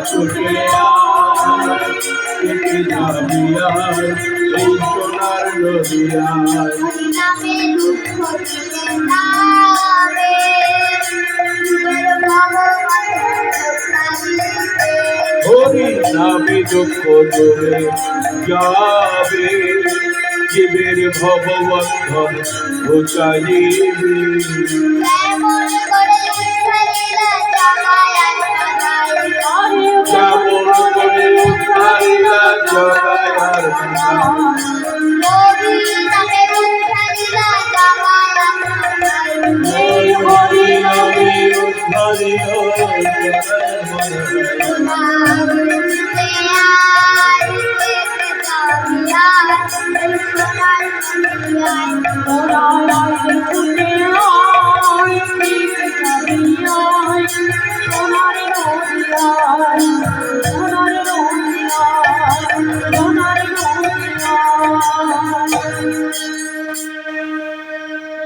ছুটে এই সোনার হরি নামে দুঃখ দূরে যাবে জীবের ভববন্ধন ঘোচাইবে যেমন করে উদ্ধারিলা জগায়ার হরি নামে উদ্ধারিল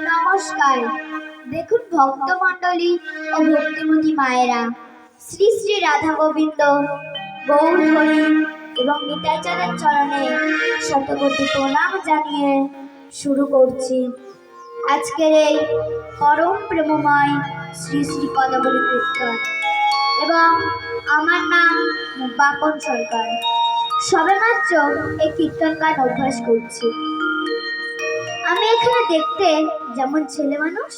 নমস্কার। দেখুন ভক্তমণ্ডলী ও ভক্তিমতী মায়েরা, শ্রী শ্রী রাধা গোবিন্দ গৌর হরি এবং নিতাইচাঁদের চরণে শতকোটি প্রণাম জানিয়ে শুরু করছি আজকের এই পরম প্রেমময় শ্রী শ্রী পদাবলী কীর্তন। এবং আমার নাম বাপন সরকার। সবেমাত্র এই কীর্তন গান অভ্যাস করছি। আমি এখানে দেখতে যেমন ছেলে মানুষ,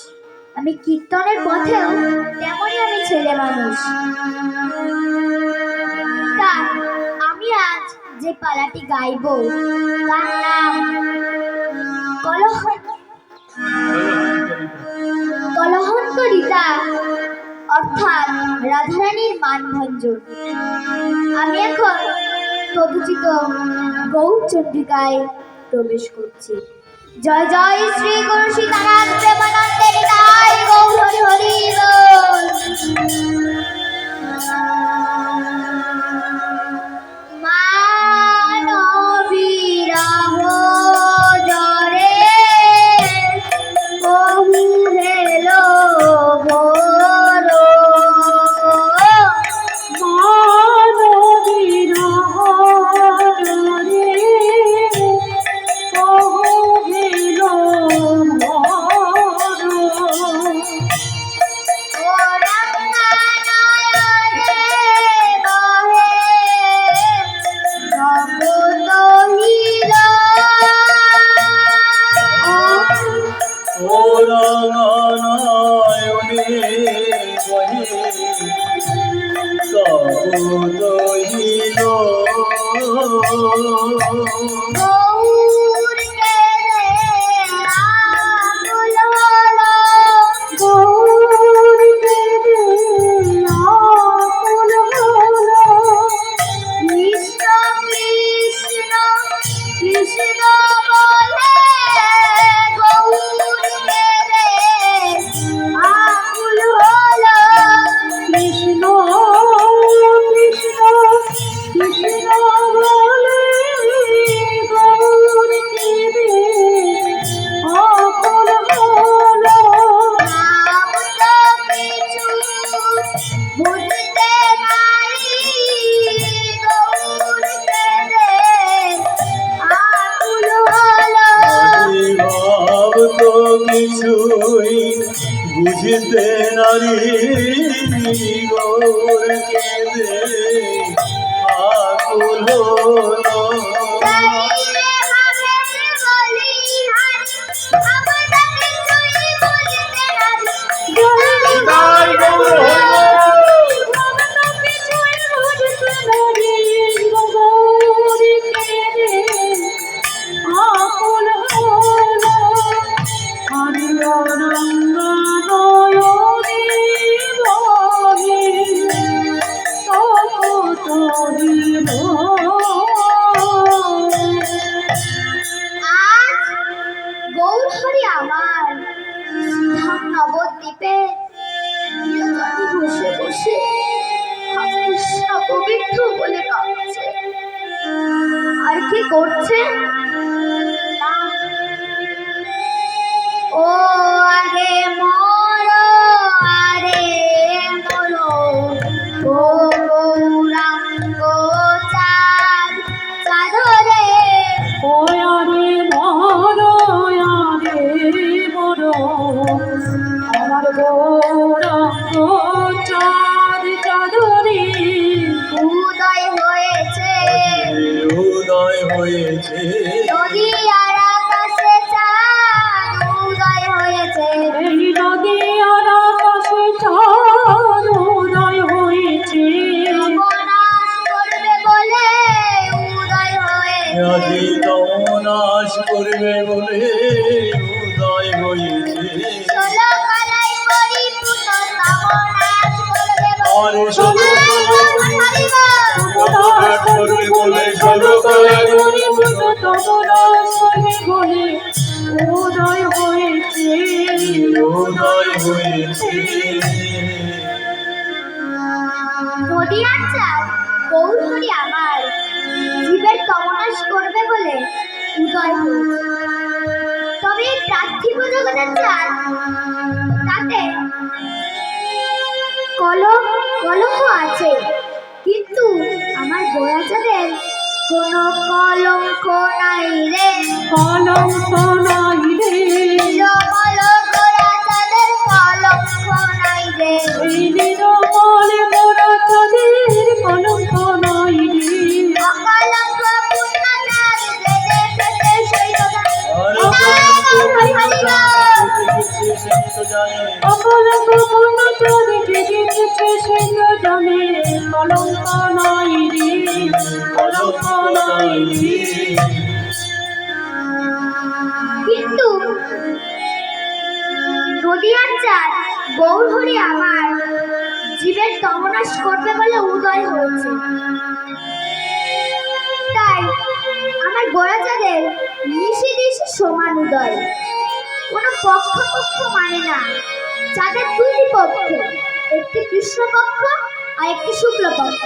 আমি কীর্তনের পথেও তেমনই আমি ছেলে মানুষ। তা আমি আজ যে পালাটি গাইব তার নাম কলহন্তরিতা, অর্থাৎ রাধারানীর মানভঞ্জন। আমি এখন প্রভুচিত গৌরচন্দ্রিকায় প্রবেশ করছি। জয় জয় শ্রী গুরু সীতানাথ প্রেমানন্দের নিতাই গৌর হরি হরি বল। মানবীরাহ জরে বহু হেলো ভোর, মানবীরাহ জরে বহু হেলো ভোর, ও রঙ্গনায়নে বহে নবদহিল, ও রঙ্গনায়নে বহে নবদহিল, গৌর কেরে আকুল হলো, গৌর কেরে আকুল হলো, কৃষ্ণ কৃষ্ণ কৃষ্ণ বলে গৌর কেরে আকুল হলো, কৃষ্ণ কৃষ্ণ কৃষ্ণ বলে গৌর কেরে আকুল হলো। নাম তো কিছু বুঝতে পারি, গৌর কেরে আকুল হলো। ভাব তো কিছুই বুঝতে নারী গৌর কেঁদে আকুল হলো। আনন্দ নয়নে বহে কি করছে? ও আরে মরো, আরে মরো, ও গৌরাঙ্গ চাঁদ চাঁদরে। ওয়ারে মরো আরে মরো আমার গৌরাঙ্গ চাঁদ চাঁদরে। উদয় হয়েছে, উদয় হয়েছে, নদী আর আকাশে চাঁদ উদয় হয়েছে। এই নদী আর আকাশে চাঁদ উদয় হয়েছে। সর্বনাশ করবে বলে উদয় হয়েছে। আজি তমনাশ করবে বলে উদয় হয়েছে। ষোলো কালাই পরিপূর্ণ সর্বনাশ করবে আর বলে। ষোলো তমনাশ করবে বলে ষোলো কালাই পরিপূর্ণ তমনাশ করবে বলে উদয় হয়েছে। উদয় হয়েছে। নদীয়ার চাঁদ গৌরহরি আমার, জীবের তমনাশ করবে বলে উদয় হয়েছে। তবে এই পার্থিব জগতের চাঁদ, তাতে কলঙ্ক আছে, কিন্তু আমার গোড়া চাঁদের কোনো কলঙ্ক নাই রে। কলঙ্ক নাই রে, নিরমল গোড়া চাঁদের কলঙ্ক নাই রে। এই নিরমল গোরা চাঁদের কলঙ্ক নাই রে। অকলঙ্ক পূর্ণ চাঁদ যে দেখেছে সেই কথা। আর অকলঙ্ক পূর্ণ চাঁদ যে দেখেছে সে তো জানে কলঙ্ক নাই রে, কলঙ্ক নাই রে। কিন্তু নদীয়ার চাঁদ গৌরহরি আমার, জীবের তমনাশ করবে বলে উদয় হয়েছে। তাই আমার গোড়া চাঁদের নিশি দিশি সমান উদয়, কোনো পক্ষ মানে না। চাঁদের দুটি পক্ষ, একটি কৃষ্ণ পক্ষ আর একটি শুক্ল পক্ষ।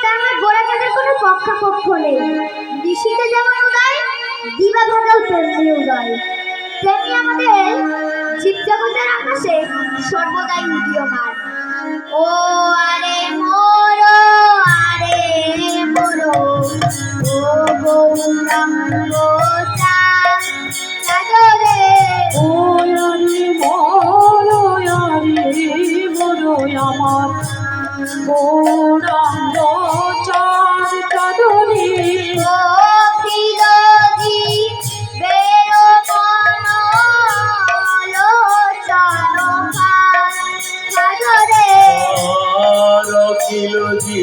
তাই আমার গোড়া চাঁদের কোনো পক্ষ নেই। নিশিতে যেমন উদয়, দিবা ভাগাও তেমনি উদয়। তেমনি আমাদের জীবজগতের আকাশে সর্বদাই উদীয়মান। ও আরে মরো, আরে মরো, ও গৌরাঙ্গ চাঁদ চাঁদরে। ও আরে মরো আরে মরো আমার গৌরাঙ্গ চাঁদ চাঁদরে। অখিলজি বেরো মনোলোচন সাগরে। আর অখিলজি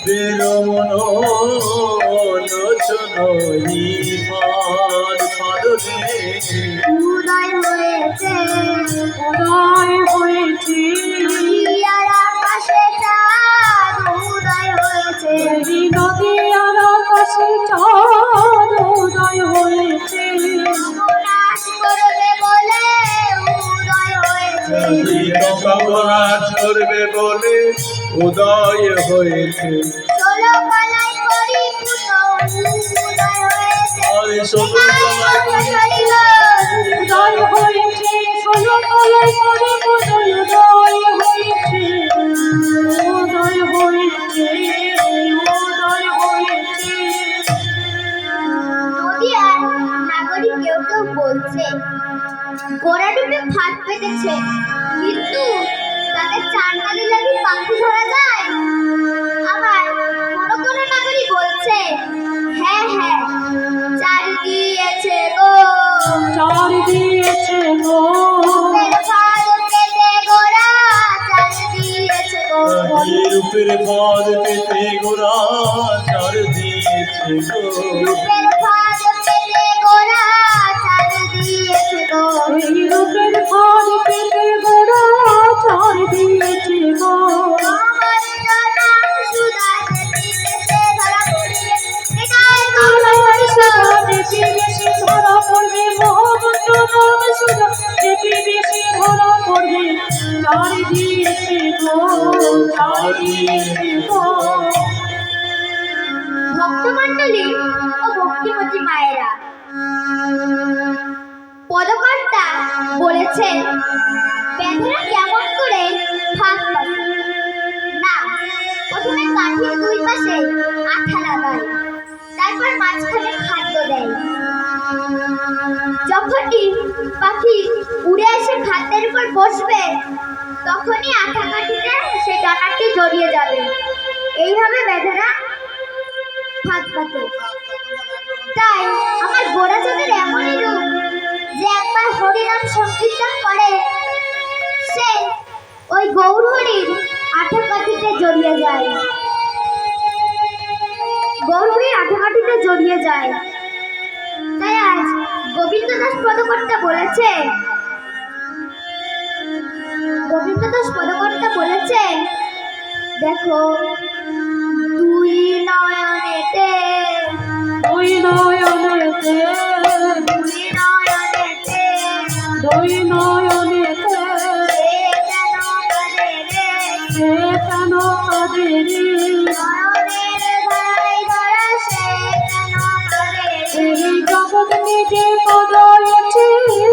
বেরমন লোচন হিমার ফাদরে। উদয় হয়েছে, উদয় হয়েছে, নদীয়ার আকাশে চাঁদ উদয় হয়েছে। এই নদী আর আকাশে চাঁদ উদয় হয়েছে। তমনাশ করবে বলে উদয় হয়েছে। আজি তমনাশ করবে বলে উদয় হয়েছে। ষোলো কালাই পরিপূর্ণ উদয় হয়েছে। আর ষোলো কালাই উদয় হয়েছে, ষোলো কালাই পরিপূর্ণ উদয় হয়েছে। উদয় হয়েছে, উদয় হয়েছে। নদীয়ার নাগরিক কেউ বলছে গোড়া ডুবে ফাঁদ পেতেছে, কিন্তু তাদের চার কালি লাগি পাখি ধরা যায়। আবার কোনো নাগরিক বলছে হ্যাঁ চার দিয়েছে গো, চার দিয়েছে গো, রূপের ফাঁদ পেতে গোড়া চার দিয়েছে গো। রূপের পদ পেতে গোরা চার দিয়েছে গো। রূপের ফাঁদ পেতে গোড়া চার দিয়েছে গো। এই রূপের ফাঁদ পেতে গোরা চার দিয়েছে গো। আমার নাম সুধা দেশে ধরা পড়িবে, নিতাই গৌর সুধা দেবী বেশি ধরা পড়বে, মহামন্ত্র নাম সুধা দেবী বেশি ধরা পড়বে। চার দিয়েছে গো, চার দিয়েছে গো। বলছে বেঁধেরা কেমন করে ফাঁক পাতে। না, প্রথমে কাঠির দুই পাশে আঠা লাগায়, তারপর মাঝখানে খাদ্য দেয়। যখনই পাখি উড়ে এসে খাদ্যের উপর বসবে তখনই আঠা কাঠিতে সে ডানাটি জড়িয়ে যাবে। এইভাবে বেঁধেরা ফাঁদ পাতে। তাই আমার গোড়া চাঁদের এমনই রূপ যে একবার হরিনাম সংকীর্তন করে সে ওই গৌর হরির আঠা কাঠিতে জড়িয়ে যায়, গৌর হরির আঠা কাঠিতে জড়িয়ে যায়। তাই আজ গোবিন্দ দাস পদকর্তা বলেছে, গোবিন্দ দাস পদকর্তা বলেছে, দেখো দুই নয়নেতে, দুই নয়নেতে, দুই নয়নেতে দুই নয়নেতে সে কেন কাঁদে রে? সে কেন কাঁদে রে? নয়নের ধারায় ধরা সে কেন কাঁদে রে? এই জগৎ নিজে কাঁদাইছে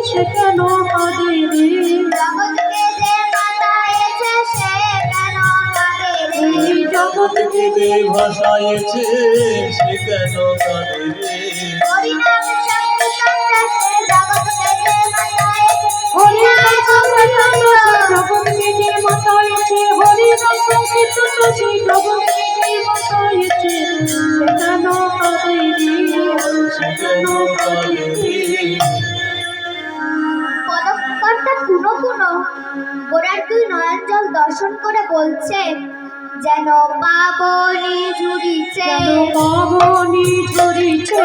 সে কেন কাঁদে রে? জগৎকে যে মাতায়েছে সে কেন কাঁদে রে? এই জগৎকে যে ভাসাইছে সে কেন কাঁদে রে? হরিনাম সংকীর্তন রাখে জগৎকে যে মাতায়েছে, হরিনাম সংকীর্তন জগৎকে যে মাতাইছে, হরিনাম সংকীর্তন সেই জগৎকে যে মাতাইছে সে কেন কাঁদে রে? সে কেন কাঁদে রে? পদকর্তা কুনো কুনো গোড়ার দুই নয়ন জল দর্শন করে বলছে, যেন পাবনি ঝুরিছে, যেন পাবনি ঝরিছে,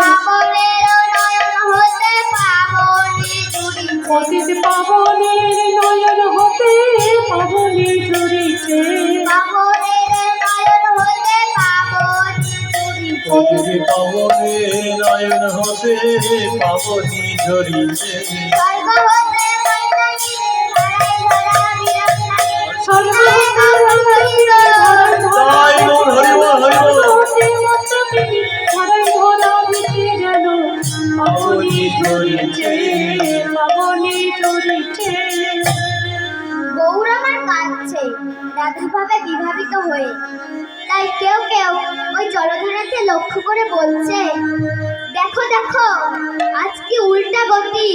পাবনের নয়ন হতে পাবনি ঝুরিছে, পতিত পাবনের নয়ন হতে পাবনি ঝরিছে, পাবনের নয়ন হতে পাবনি ঝুরিছে, প্রতিটি পাবনে নয়ন হতে পাবনি ঝরিছে। স্বর্গ হতে মন্দাকিনী ধারায় ধরা বিরঙ্গানী, স্বর্গ তাই গৌর হরির তাই গৌর হরিবল, হরিবল। পাবনি ঝরিছে, পাবনি ঝরিছে। গৌর আমার কাঁদছে রাধা ভাবে বিভাবিত হয়ে। তাই কেউ কেউ ওই জলধারাকে লক্ষ্য করে বলছে, দেখো দেখো আজ কি উল্টা গতি,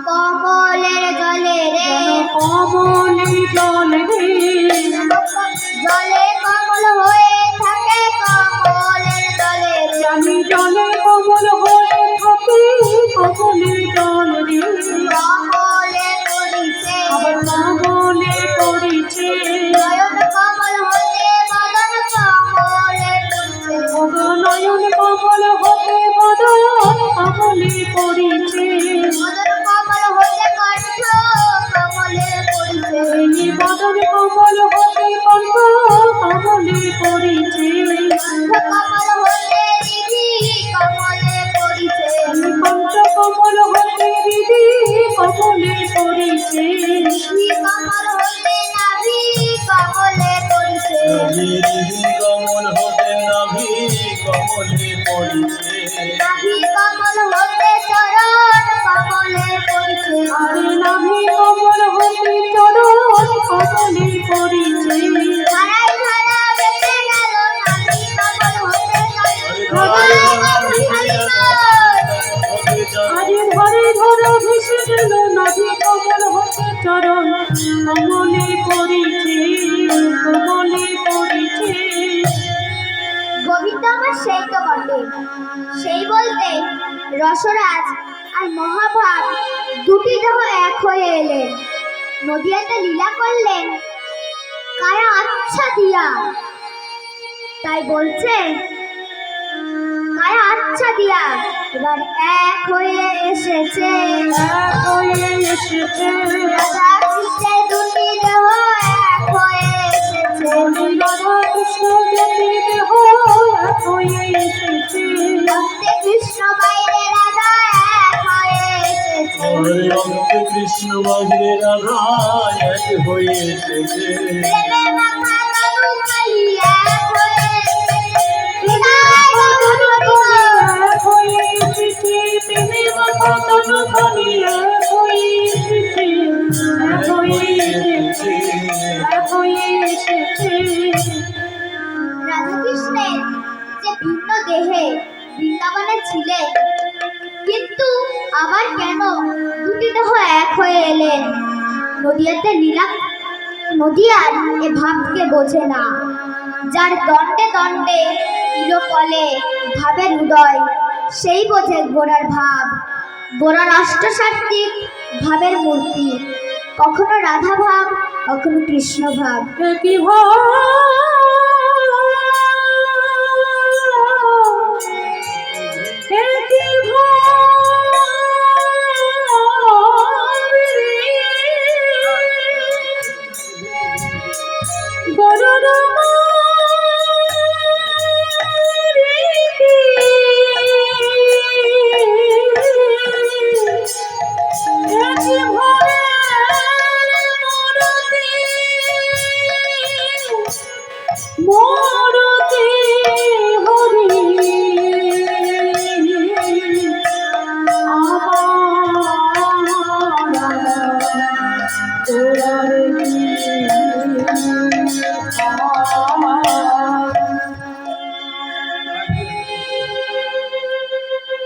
কমলের জলে রে, কমলে জল রে, জলে কমল হয়ে থাকে কমলের দলে রে, জানি জলে কমল হয়ে থাকে কমলে জল রে, কমলে পড়িছে আবার কমলে পড়িছে, নয়ন কমল হতে মদন কমলে পড়িছে, নয়ন কমল হতে মদন কমলে পড়িছে, মদন কমল হতে কণ্ঠ কমলে পড়িছে, এই মদন কমল হতে কণ্ঠ কমলে পড়িছে, কণ্ঠ কমল হতে নিধি কমলে পড়িছে, কণ্ঠ কমল হতে হৃদি কমলে পড়িছে, নিধি কমল হতে নাভি কমলে পড়িছে, নিরিহি কমল হতে নাভি কমলে পড়িছে। নাভি কমল হতে চরণ কমলে পড়িছে, আরে নাভি কমল হতে চরণ কমলে পড়িছে, ধারায় ধারা বেঁচে গেল নাভি কমল হতে আরে আরে ধরে ভেসে গেল নাভি কমল হতে চরণ কমলে পড়িছে, কমলে পড়িছে। গোবিন্দ আমার সেই তো বটে, সেই বলতে রসরাজ আর মহাভাব দুটি দেহ এক হয়ে এলেন, নদিয়াতে লীলা করলেন কায়া আচ্ছা দিয়া। তাই বলছে কায়া আচ্ছা দিয়া এবার এক হয়ে এসেছে, এক হয়ে এসেছে, রাধা কৃষ্ণের দুটি দেহ এক হয়ে এসেছে, রাধা কৃষ্ণ দেবী দেহ এক হয়ে এসেছে, রক্তে কৃষ্ণ বাইরে রাধা এক হয়ে এসেছে, রক্তে কৃষ্ণ বাহিরে রাধা এক হয়ে এসেছে। প্রেমে মাখা তনু খালি এক হয়ে এসেছে, হৃদয় গৌর হরিবল। এক হয়ে এসেছে, প্রেমে মাখা তনু খালি এক হয়ে দেহে বৃন্দাবনে ছিলেন, কিন্তু আবার কেন দুটি দেহ এক হয়ে এলেন? নদিয়াতে লীলা নদিয়ার এ ভাবকে বোঝে না। যার দণ্ডে দণ্ডে চিরকলে ভাবের উদয়, সেই বোঝে গোড়ার ভাব। গোড়ার অষ্টসাত্ত্বিক ভাবের মূর্তি, কখনো রাধা ভাব, কখনো কৃষ্ণ ভাব। একই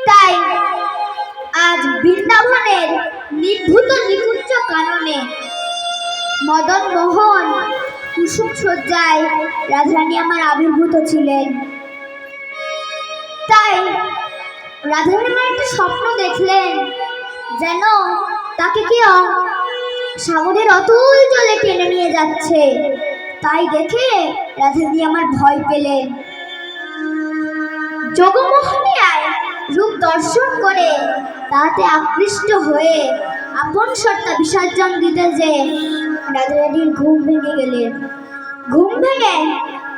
তাই আজ বৃন্দাবনের নিভৃত নিকুঞ্জ কাননে মদন মোহন কুসুম সজ্জায় রাধারানী আমার আবির্ভূত ছিলেন। তাই রাধারানী আমার একটা স্বপ্ন দেখলেন, যেন তাকে কেউ সাগরের অতল জলে টেনে নিয়ে যাচ্ছে। তাই দেখে রাধারানী আমার ভয় পেলেন। যোগমোহনীয়ায় রূপ দর্শন করে তাতে আকৃষ্ট হয়ে আপন সত্তা বিসর্জন দিতে যে রাধারানীর ঘুম ভেঙে গেলেন। ঘুম ভেঙে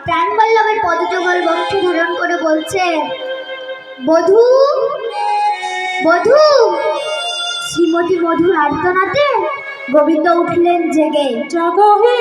প্রাণবল্লভের পদযুগল বক্ষে ধারণ করে বলছে, বধূ বধূ। শ্রীমতী মধুর আর্তনাতে গোবিন্দ উঠলেন জেগে। জগহে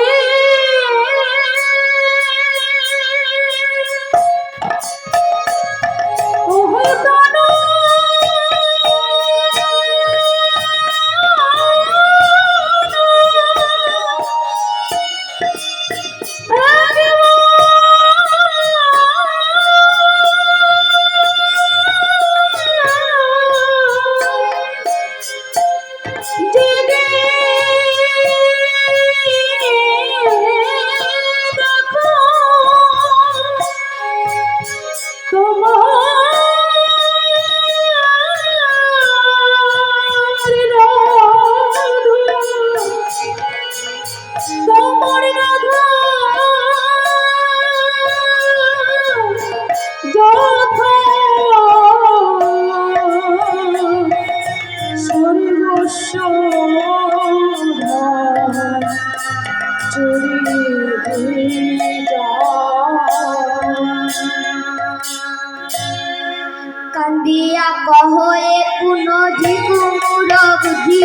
কান্দিয়া কহয়ে পুনধি কুমুর বুদ্ধি,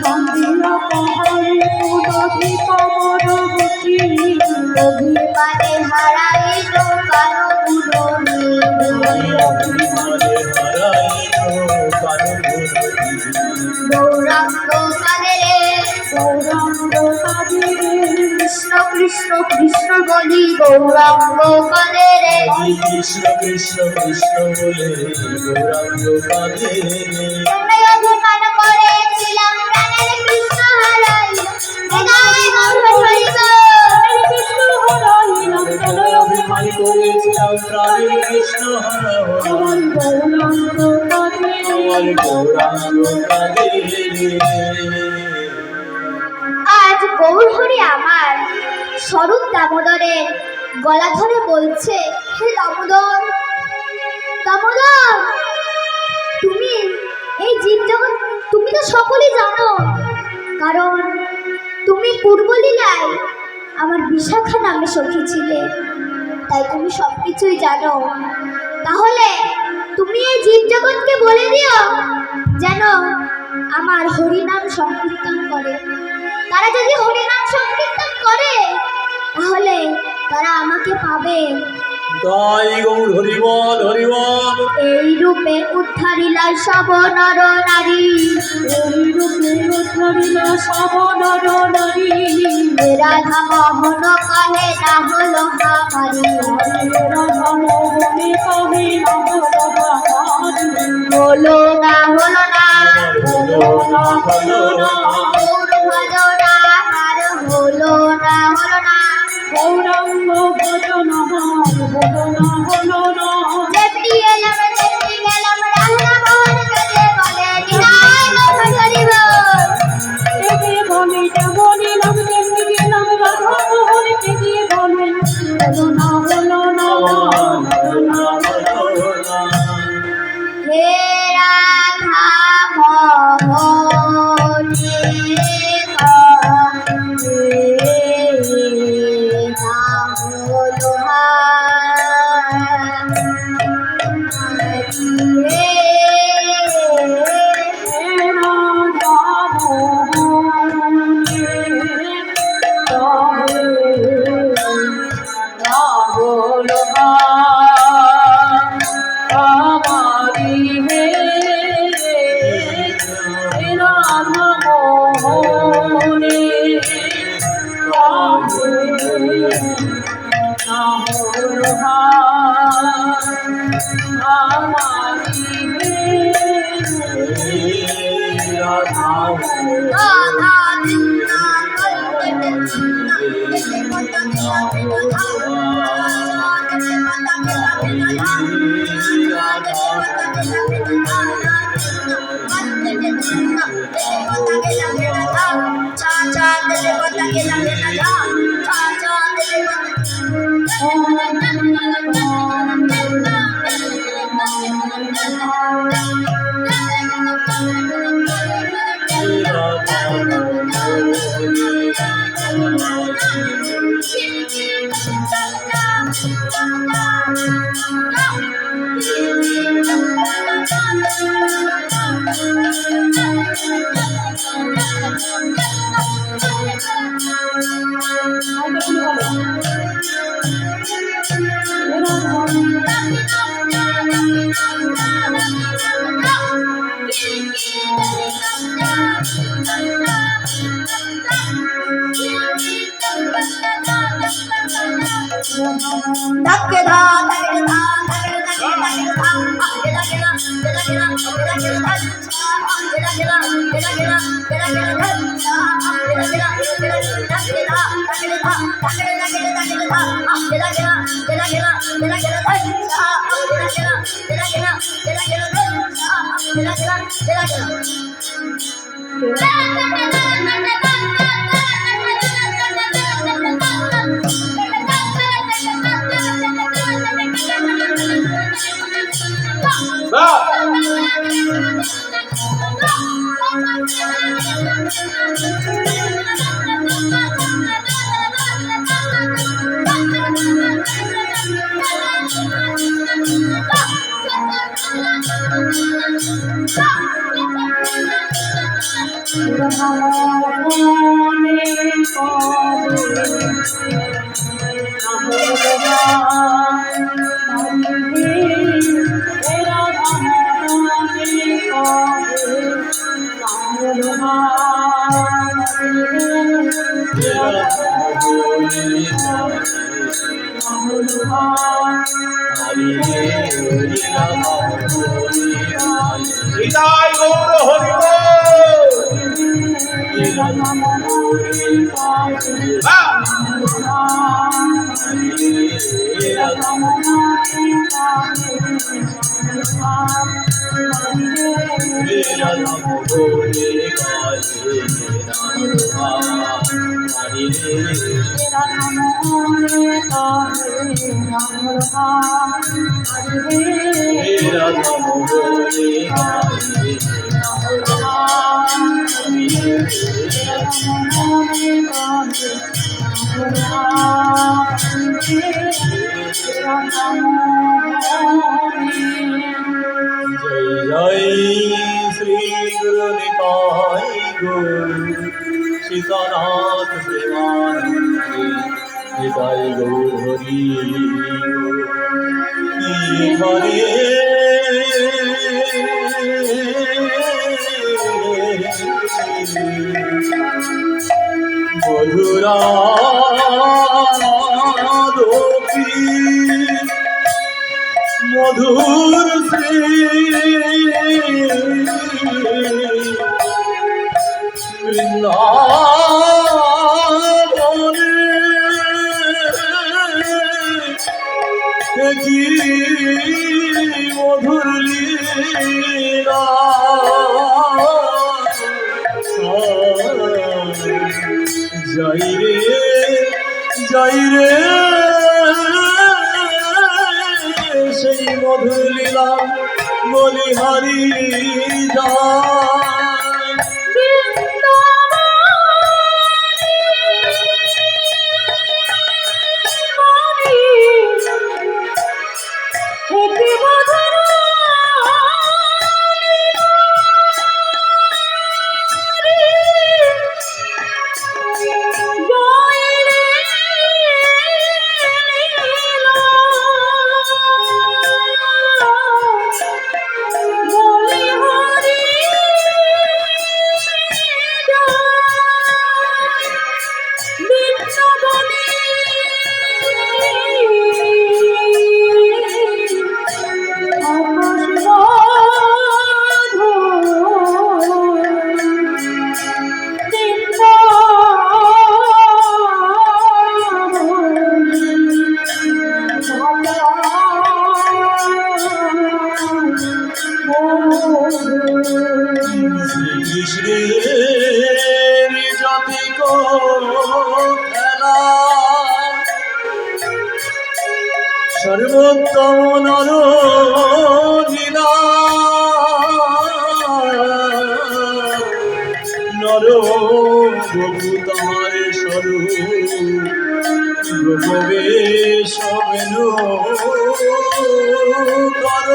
কান্দিয়া কহয়ে পুনধি কুমুর বুদ্ধি, অভিমানে হারাইল কানগুণী, গৌরাঙ্গ কাঁদে গৌরাঙ্গ কাঁদে কৃষ্ণ কৃষ্ণ কৃষ্ণ বলি গৌরাঙ্গ কাঁদে রে। কৃষ্ণ কৃষ্ণ কৃষ্ণ বলে গৌরাঙ্গ কাঁদে রে। আমি অভিমান করেছিলাম প্রাণের কৃষ্ণ হারাইল, হৃদয় গর্ভ ধরিব। কৃষ্ণ হারাইলাম আমি অভিমান করেছিলাম প্রাণের কৃষ্ণ হারাইল, আমার গৌরাঙ্গ কাঁদে আমার গৌরাঙ্গ কাঁদে রে। আজ গৌরহরি আমার স্বরূপ দামোদরের গলা ধরে বলছে, হে দামোদর দামোদর, তুমি এই জীবজগৎ তুমি তো সকলেই জানো, কারণ তুমি পূর্বলীলায় আমার বিশাখা নামে সখী ছিলে, তাই তুমি সবকিছুই জানো। তাহলে তুমি এই জীবজগৎকে বলে দিও যেন আমার হরিনাম সংকীর্তন করে। তারা যদি হরিনাম সংকীর্তন করে তাহলে তারা আমাকে পাবে। তাই গৌর হরিবল হরিবল। এই রূপে উদ্ধারিলা সব নর নারী, এই রূপে উদ্ধারিলা সব নর নারী। রাধা মোহন কহে না হলো আমারি, রাধা মোহনে কহে না হলো আমারি। হলো না হলো না হলো না হলো না গৌর ভজো না আর হলো না হলো না। গৌরাঙ্গ ভজন আমার হলো না হলো না। যেমনি এলাম তেমনি গেলাম, রাধা মোহন কাজে বলে নিহাই গৌর হরি বল। একে বলে যেমন এলাম তেমনি গেলাম, রাধা মোহন থেকে বলে হলো না হলো না। হলো না হলো না। হে রাধা মোহনে নিতাই গৌর হরিবল। जय जय श्री गुरु निताई गौर सीतानाथ प्रेमानंद निताई गौर हरि। ঘরে মধুরা মধুর বৃন্দাবনে কি মধুর লীলা যাই রে সেই মধুর লীলা বলিহারি যায় কৃষ্ণের জাতি খেলা সর্বোত্তম নর লীলা নর প্রভু তাহার স্বরূপ প্রবেশ মেনু কর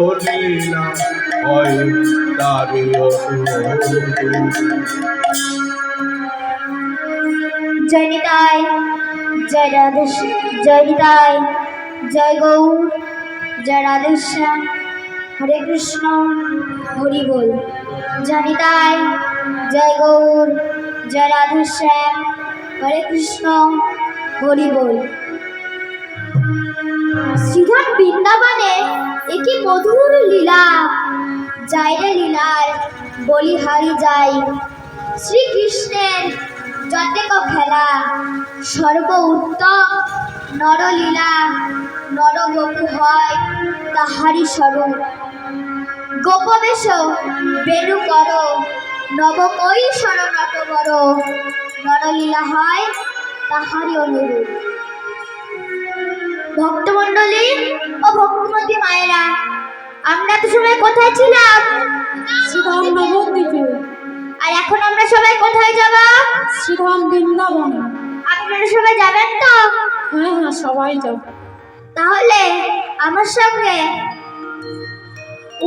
নরলীলা হয় তারে জয় নিতাই, জয় রাধেশ্যাম, জয় নিতাই, জয় গৌর, জয় রাধেশ্যাম, হরে কৃষ্ণ, হরি বল। জয় নিতাই, জয় গৌর, জয় রাধেশ্যাম, হরে কৃষ্ণ, হরি বল। শ্রীধাম বৃন্দাবনে একই মধুর লীলা, যাইরে লীলায় বলিহারি যাই। শ্রীকৃষ্ণের যতেক খেলা সর্ব উত্তম নরলীলা, নরগোপু হয় তাহারি স্বরূপ। গোপবেশ বেণু কর নবকৈশর নটবর, নরলীলা হয় তাহারি অনুরূপ। ভক্তমণ্ডলী ও ভক্তিমতী মায়েরা, আমরা তো সবাই কোথায় ছিলাম? শ্রীধাম নবদ্বীপে। আর এখন আমরা সবাই কোথায় যাব? শ্রীধাম বৃন্দাবন। আপনারা সবাই যাবেন তো? হ্যাঁ হ্যাঁ, সবাই যাব। তাহলে আমার সঙ্গে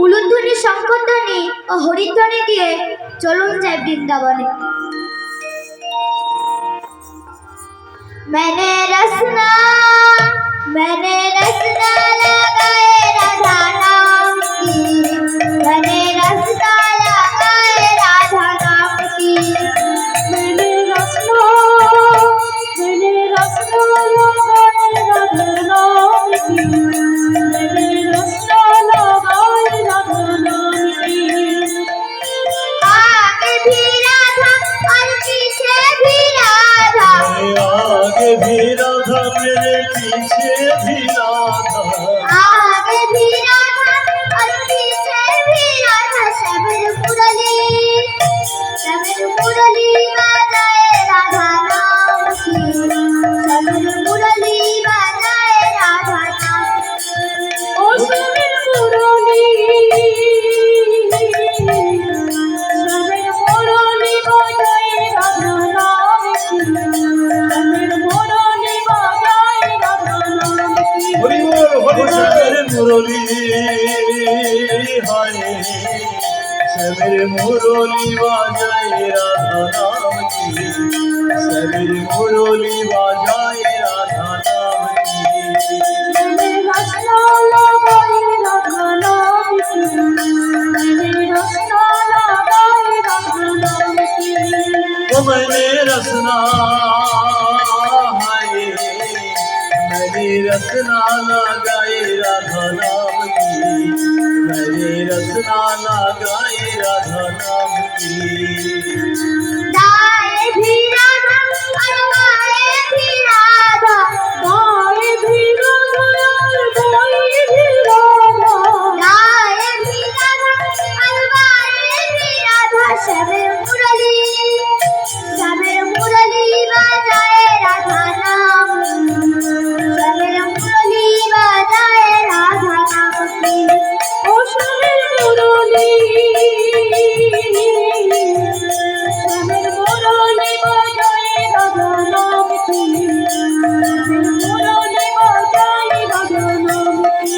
উলুধ্বনি, শঙ্খধ্বনি ও হরিধ্বনি দিয়ে চলুন যাই বৃন্দাবনে। मैंने रसना लगाए राधा नाम की, मैंने रसना लगाए राधा नाम की, मैंने रसना लगाए राधा नाम की, मैंने रसना लगाए राधा नाम की। आगे भी राधा और पीछे भी राधा, आगे भी राधा मेरे पीछे भी राधा, आगे भी राधा और पीछे भी राधा। शबर मुरली बजाए राधा नाम की, शबर मुरली बजाए राधा नाम की। ओ शबर मुरली बजाए राधा नाम की, शबर मुरली बजाए राधा नाम की। हरि बोल हरि बोल। শ্যামের মুরলি বাজায় রাধা নাম কি শ্যামের মুরলি বাজায় রাধা নাম কি ओ मैंने रसना है मैंने रसना लगाए राधा नाम की मैंने रसना लगाए राधा नाम की दाए भी राधा और बाए भी राधा दाए भी राधा श्यामेर मुरली बाजाए राधा नाम श्यामेर मुरली बाजाए राधा नाम की ओ श्यामेर मुरली बाजाए राधा नाम की मुरली बाजाए राधा नाम की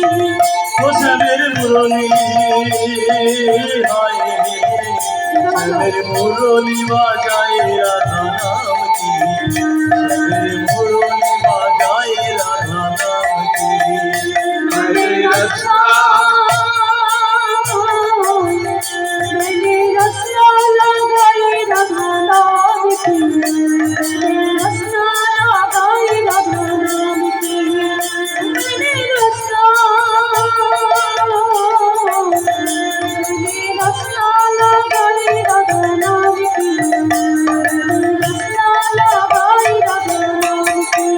ओ श्यामेर मुरली हाय श्यामेर मुरली बाजाए राधा नाम की श्यामेर मुरली बाजाए राधा नाम की मैंने रसना लगाए राधा नाम की रसना लगाए राधा नाम की रसना लगाए राधा नाम की रसना लगाए राधा नाम की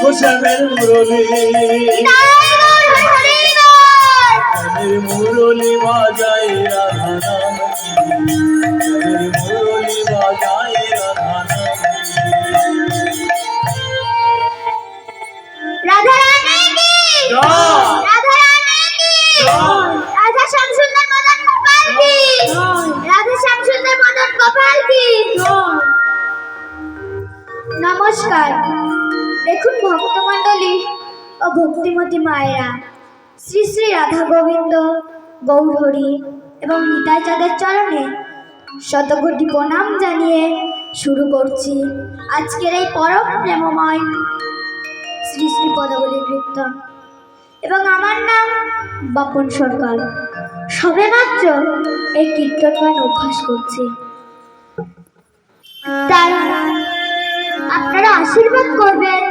ओ श्यामेर मुरली श्यामेर मुरली बाजाए राधा नाम की श्यामेर मुरली बाजाए राधा नाम की राधा रानी की राधा रानी की राधा श्याम सुंदर मदन गोपाल की राधा श्याम सुंदर मदन गोपाल की নমস্কার। দেখুন ভক্তমণ্ডলী ও ভক্তিমতী মায়েরা, শ্রী শ্রী রাধা গোবিন্দ গৌরহরি এবং নিতাই চাঁদের চরণে শতকোটি প্রণাম জানিয়ে শুরু করছি আজকের এই পরম প্রেমময় শ্রী শ্রী পদাবলী কীর্তন। এবং আমার নাম বাপন সরকার। সবেমাত্র এই কীর্তন গান অভ্যাস করছি, তাই আপনারা আশীর্বাদ করবেন।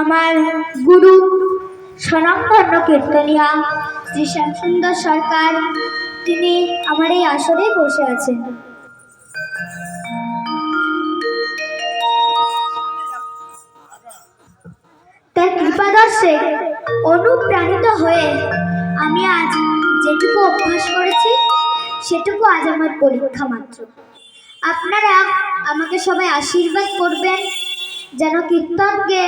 আমার গুরু স্বনামধন্য কীর্তনিয়া শ্রী শ্যামসুন্দর সরকার, তিনি আমার এই আসরে বসে আছেন। তার কৃপাদর্শে অনুপ্রাণিত হয়ে আমি আজ যেটুকু অভ্যাস করেছি সেটুকু আজ আমার পরীক্ষা মাত্র। আপনারা আমাকে সবাই আশীর্বাদ করবেন যেন কীর্তনকে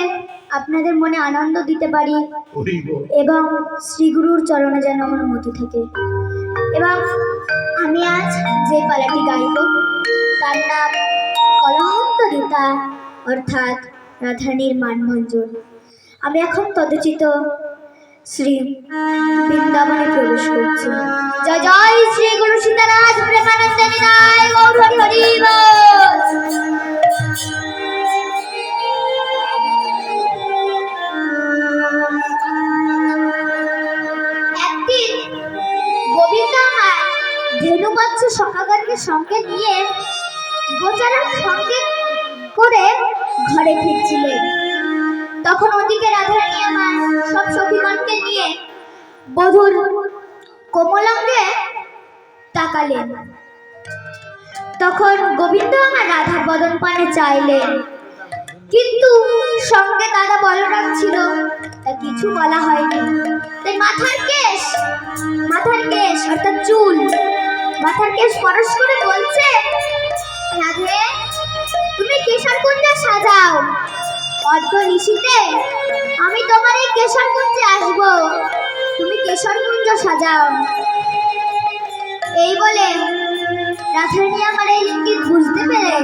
আপনাদের মনে আনন্দ দিতে পারি এবং শ্রীগুরুর চরণে যেন আমার মতি থাকে। এবং আমি আজ যে পালাটি গাইব তার নাম কলহন্তরিতা, অর্থাৎ রাধারানীর মানভঞ্জন। আমি এখন তদচিত শ্রী বৃন্দাবনে প্রবেশ করছি। জয় জয় শ্রী গুরু সীতারাজ প্রেমানন্দ নিতাই গৌর হরি হরি বল। একদিন গোবিন্দ আমার ধেনুবৎস সখাগণকে সঙ্গে নিয়ে গোচারার সঙ্গে করে ঘরে ফিরছিলেন। তখন ওদিকে রাধারানী আমার সব সখীগণকে নিয়ে বধূর কোমলাঙ্গে তাকালেন। তখন গোবিন্দ আমার রাধার বদন পানে চাইলেন, কিন্তু সঙ্গে দাদা বলরাম ছিল, তা কিছু বলা হয়নি। তাই মাথার কেশ অর্থাৎ চুল, মাথার কেশ পরশ করে বলছে, রাধে তুমি কেশরকুঞ্জ সাজাও, অর্ধ নিশীতে আমি তোমার এই কেশরকুঞ্জে আসবো, তুমি কেশরকুঞ্জ সাজাও। এই বলে রাধারানী আমার এই ইঙ্গিত বুঝতে পেরে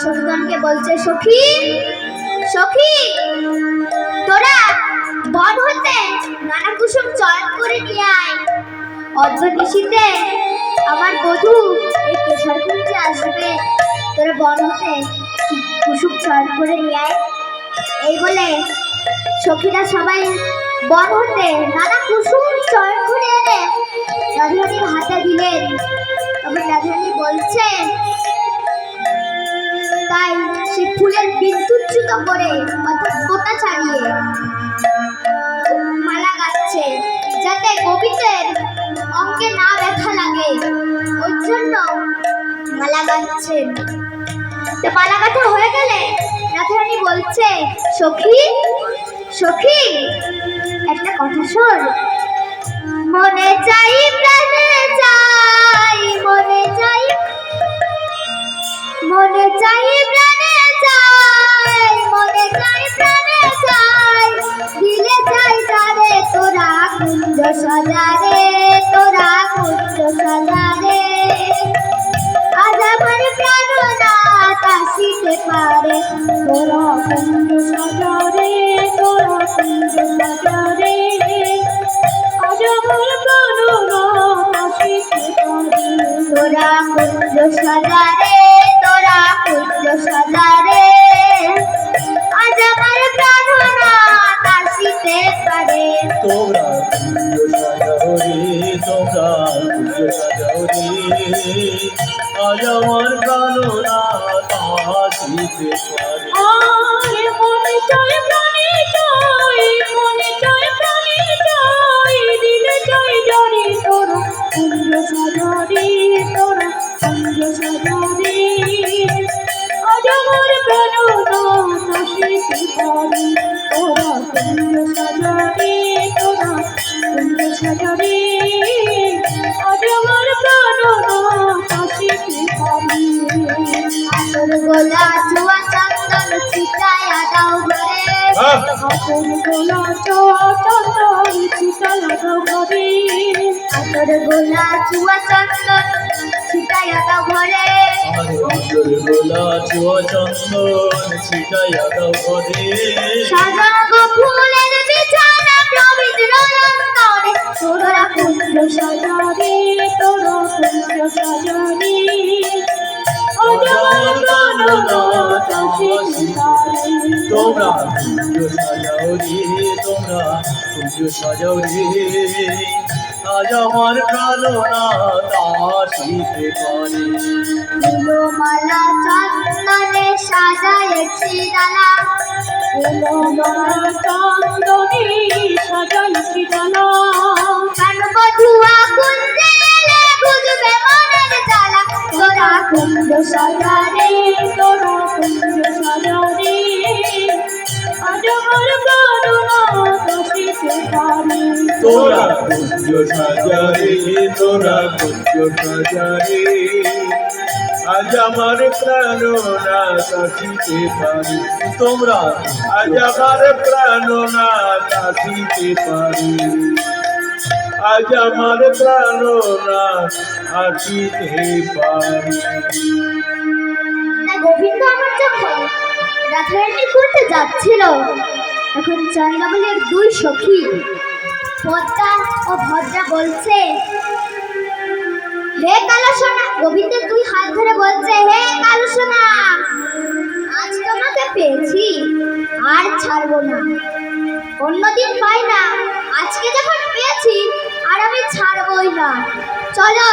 সখীগণকে বলছে, সখী সখী তোরা বন হতে নানা কুসুম চয়ন করে নিয়ে আয়, অর্ধ নিশীতে আমার বধূ এই কেশরকুঞ্জে আসবে, তোরা বন হতে কুসুম চয়ন করে নিয়ে আয়। এই বলে সখীরা সবাই বন হতে নানা কুসুম চয়ন করে এনে রাধারানীর হাতে দিলেন। তখন রাধারানী বলছে, তাই সে ফুলের বিদ্যুৎচ্যুত করে অর্থাৎ গোটা ছাড়িয়ে মালা গাচ্ছে, যাতে গোবিন্দের অঙ্গে না ব্যথা লাগে, ওই জন্য মালা গাচ্ছেন। তো মালা গাঁথা হয়ে গেলে রাধারানী বলছে, সখী সখী একটা কথা শোন, মনে চাই প্রাণে চাই, মনে চাই, মনে চাই প্রাণে চাই, মনে চাই প্রাণে চাই, দিলে চাই তারে তোরা কুঞ্জ সাজারে, তোরা কুঞ্জ সাজারে। আজ আমার প্রাণনাথ আসিতে পারে, তোরা কুঞ্জ সাজারে, তোরা কুঞ্জ সাজারে। আজ আমার প্রাণনাথ আসিতে পারে, তোরা কুঞ্জ সাজারে, তোরা কুঞ্জ সাজারে। আজ আমার প্রাণনাথ আসিতে পারে। তোমরা কুঞ্জ সাজাও রে, তোমরা কুঞ্জ সাজাও রে, আজ আমার প্রাণনাথ আসিতে পারে। আর মনে চাই প্রাণে চাই, মনে চাই প্রাণে চাই, দিলে চাই জানি তোরা কুঞ্জ সাজারে, তোরা কুঞ্জ সাজারে। আজ আমার প্রাণনাথ আসিতে পারে, তোরা কুঞ্জ সাজারে, তোরা কুঞ্জ সাজারে। আজ আমার প্রাণনাথ আসিতে পারে। আতর গোলা চুয়া চন্দন ছিটায়া দাও ঘরে, আপন গোলা চন্দন ছিটায়া দাও ঘরে। আতর গোলা চুয়া চন্দন ছিটায়া দাও ঘরে। আরে অন্তর গোলা চুয়া চন্দন ছিটাইয়া দাও ঘরে। সাজাগো ফুলের বিছানা পবিত্র নন্দনে, তোরা কুঞ্জ সাজারে, তোরা কুঞ্জ সাজারে। আজ আমার প্রাণনাথ আসিতে পারে। তোমরা কুঞ্জ সাজাও রে, তোমরা কুঞ্জ সাজাও রে, আজ আমার প্রাণনাথ আসিতে পারে। ফুলমালা চন্দনে সাজায়েছি ডালা, ফুলমালা চন্দনে সাজাইছি ডালা। কানবধুয়া কুঞ্জে এলে বুঝবে মনের জ্বালা, তোরা কুঞ্জ সাজারে, তোরা কুঞ্জ সাজারে। আজ আমার প্রাণনাথ আসিতে পারে। তোরা কুঞ্জ সাজারে, তোরা কুঞ্জ সাজারে, আজ আমার প্রাণনাথ আসিতে পারে। তোমরা আজ আমার প্রাণনাথ আসিতে পারে, আজ আমার প্রাণনাথ আসিতে পারে। তাই গোবিন্দ আমার যখন রাধারানীর করতে যাচ্ছিল, তখন চন্দ্রাবলীর দুই সখী পদ্মা ও ভদ্রা বলছে, হে কালুসোনা, গোবিন্দের দুই হাত ধরে বলছে, হে কালুসোনা, আজ তোমাকে পেয়েছি, আর ছাড়বো না। অন্যদিন পাই না, আজকে যখন পেয়েছি আর আমি ছাড়বই না। চলো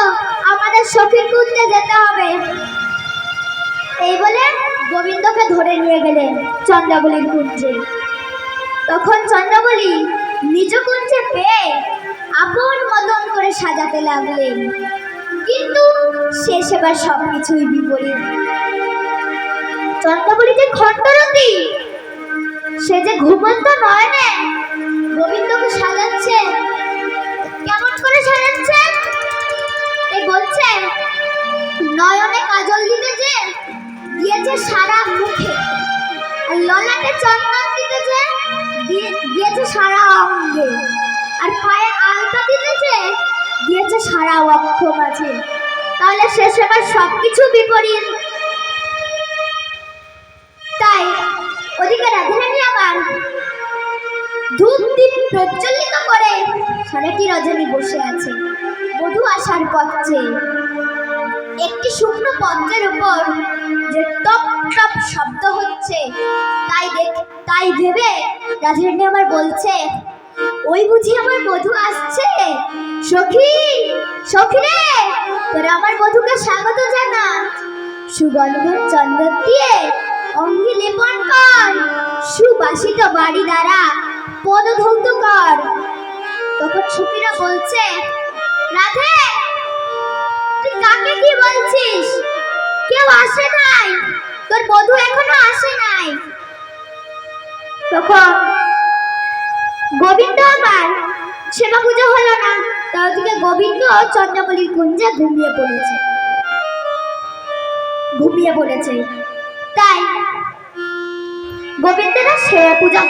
আমাদের সখীর কুঞ্জে যেতে হবে। এই বলে গোবিন্দকে ধরে নিয়ে গেলেন চন্দ্রাবলীর কুঞ্জে। তখন চন্দ্রাবলী নিজ কুঞ্জে পেয়ে আপন মতন করে সাজাতে লাগলেন, কিন্তু সে সেবার সবকিছুই বিপরীত। চন্দ্রাবলী যে খণ্ডরতী, সে যে ঘুমন্ত নয়নে গোবিন্দকে সাজাচ্ছে। কেমন করে সাজাচ্ছে? এই বলছে, নয়নে কাজল দিতে যে দিয়েছে সারা মুখে, আর ললাটে চন্দন দিতে যে দিয়েছে সারা অঙ্গে, আর পায়ে আলতা দিতে যে দিয়েছে সারা বক্ষ মাঝে। তাহলে সে সেবার সবকিছু বিপরীত। তাই ওদিকে রাধারানী আমার ধূপ দীপ প্রজ্বলিত করে সারাটি রজনী বসে আছে বধূ আসার পথে। একটি শুকনো পদ্মের উপর যে টপ টপ শব্দ হচ্ছে তাই ভেবে রাধারানী আমার বলছে, ওই বুঝি আমার বধূ আসছে। সখী সখী রে, তোরা আমার বধূকে স্বাগত জানা, সুগন্ধ চন্দন দিয়ে অঙ্গে লেপন কর, সুবাসিত বাড়ি দ্বারা পদধৌত কর। তখন সখীরা বলছে, রাধে তুই কাকে কি বলছিস? কেউ আসে নাই, তোর বধূ এখনো আসে নাই। তখন গোবিন্দ আমার সেবা পূজা হলো না, তার দিকে গোবিন্দ চন্দ্রমল্লির কুঞ্জে ঘুমিয়ে পড়েছে। তাই গোবিন্দের সেবা পূজা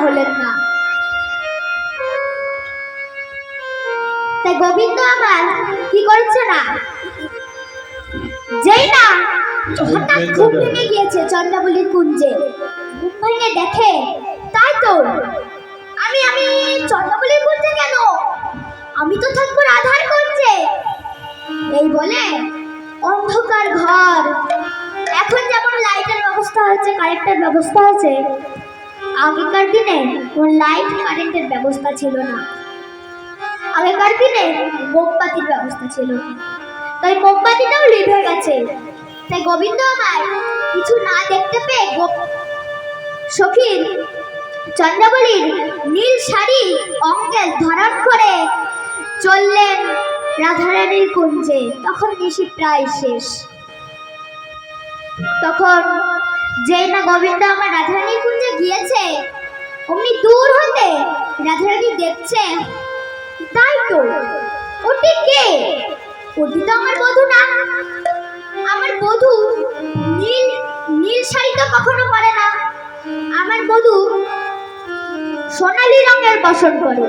হলেন না। তাই গোবিন্দ আমার কি করছে না, যেই না হঠাৎ ঘুম ভেঙে গিয়েছে চন্দ্রাবলীর কুঞ্জে, ঘুম ভেঙে দেখে তাই তো আমি চন্দ্রাবলীর কুঞ্জে কেন, আমি তো থাকবো রাধার কুঞ্জে। এই বলে অন্ধকার ঘর, এখন যেমন লাইটের ব্যবস্থা হয়েছে, কারেন্টের ব্যবস্থা আছে, আগেকার দিনে কোন লাইট কারেন্টের ব্যবস্থা ছিল না। আগেকার দিনে মোমবাতির ব্যবস্থা ছিল, তাই মোমবাতিটাও লিভে গেছে। তাই গোবিন্দ আমার কিছু না দেখতে পেয়ে সখীর চন্দ্রাবলীর নীল শাড়ি অঙ্গে ধারণ করে চললেন রাধারানীর কুঞ্জে। তখন নিশি প্রায় শেষ। তখন যেই না গোবিন্দ আমার রাধারানীর কুঞ্জে গিয়েছে, অমনি দূর হতে রাধারানী দেখছে, তাই তো ওটি কে? ওটি তো আমার বধূ না। আমার বধূ নীল শাড়ি তো কখনো পরে না, আমার বধূ সোনালী রঙের বসন করে।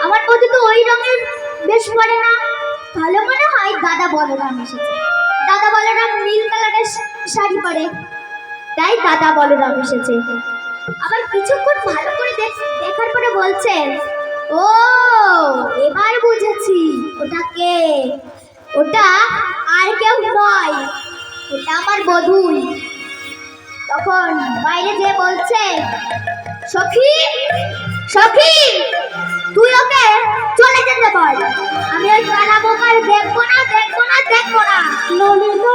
আমার বধূ তো ওই রঙের বেশ পরে না, ভালো মনে হয় দাদা বলরাম এসেছে। দাদা বলরাম নীল কালারের শাড়ি পরে, তাই দাদা বলরাম এসেছে। আবার কিছুক্ষণ ভালো করে দেখার পরে বলছে, ও এবার বুঝেছি ওটা কে। ওটা আর কেউ নয়, ওটা আমার বধূই। তখন বাইরে যেয়ে বলছে, সখী সখী তুই ওকে চলে যেতে বল, আমি ওই কালা বোকার দেখবো না। ললিতা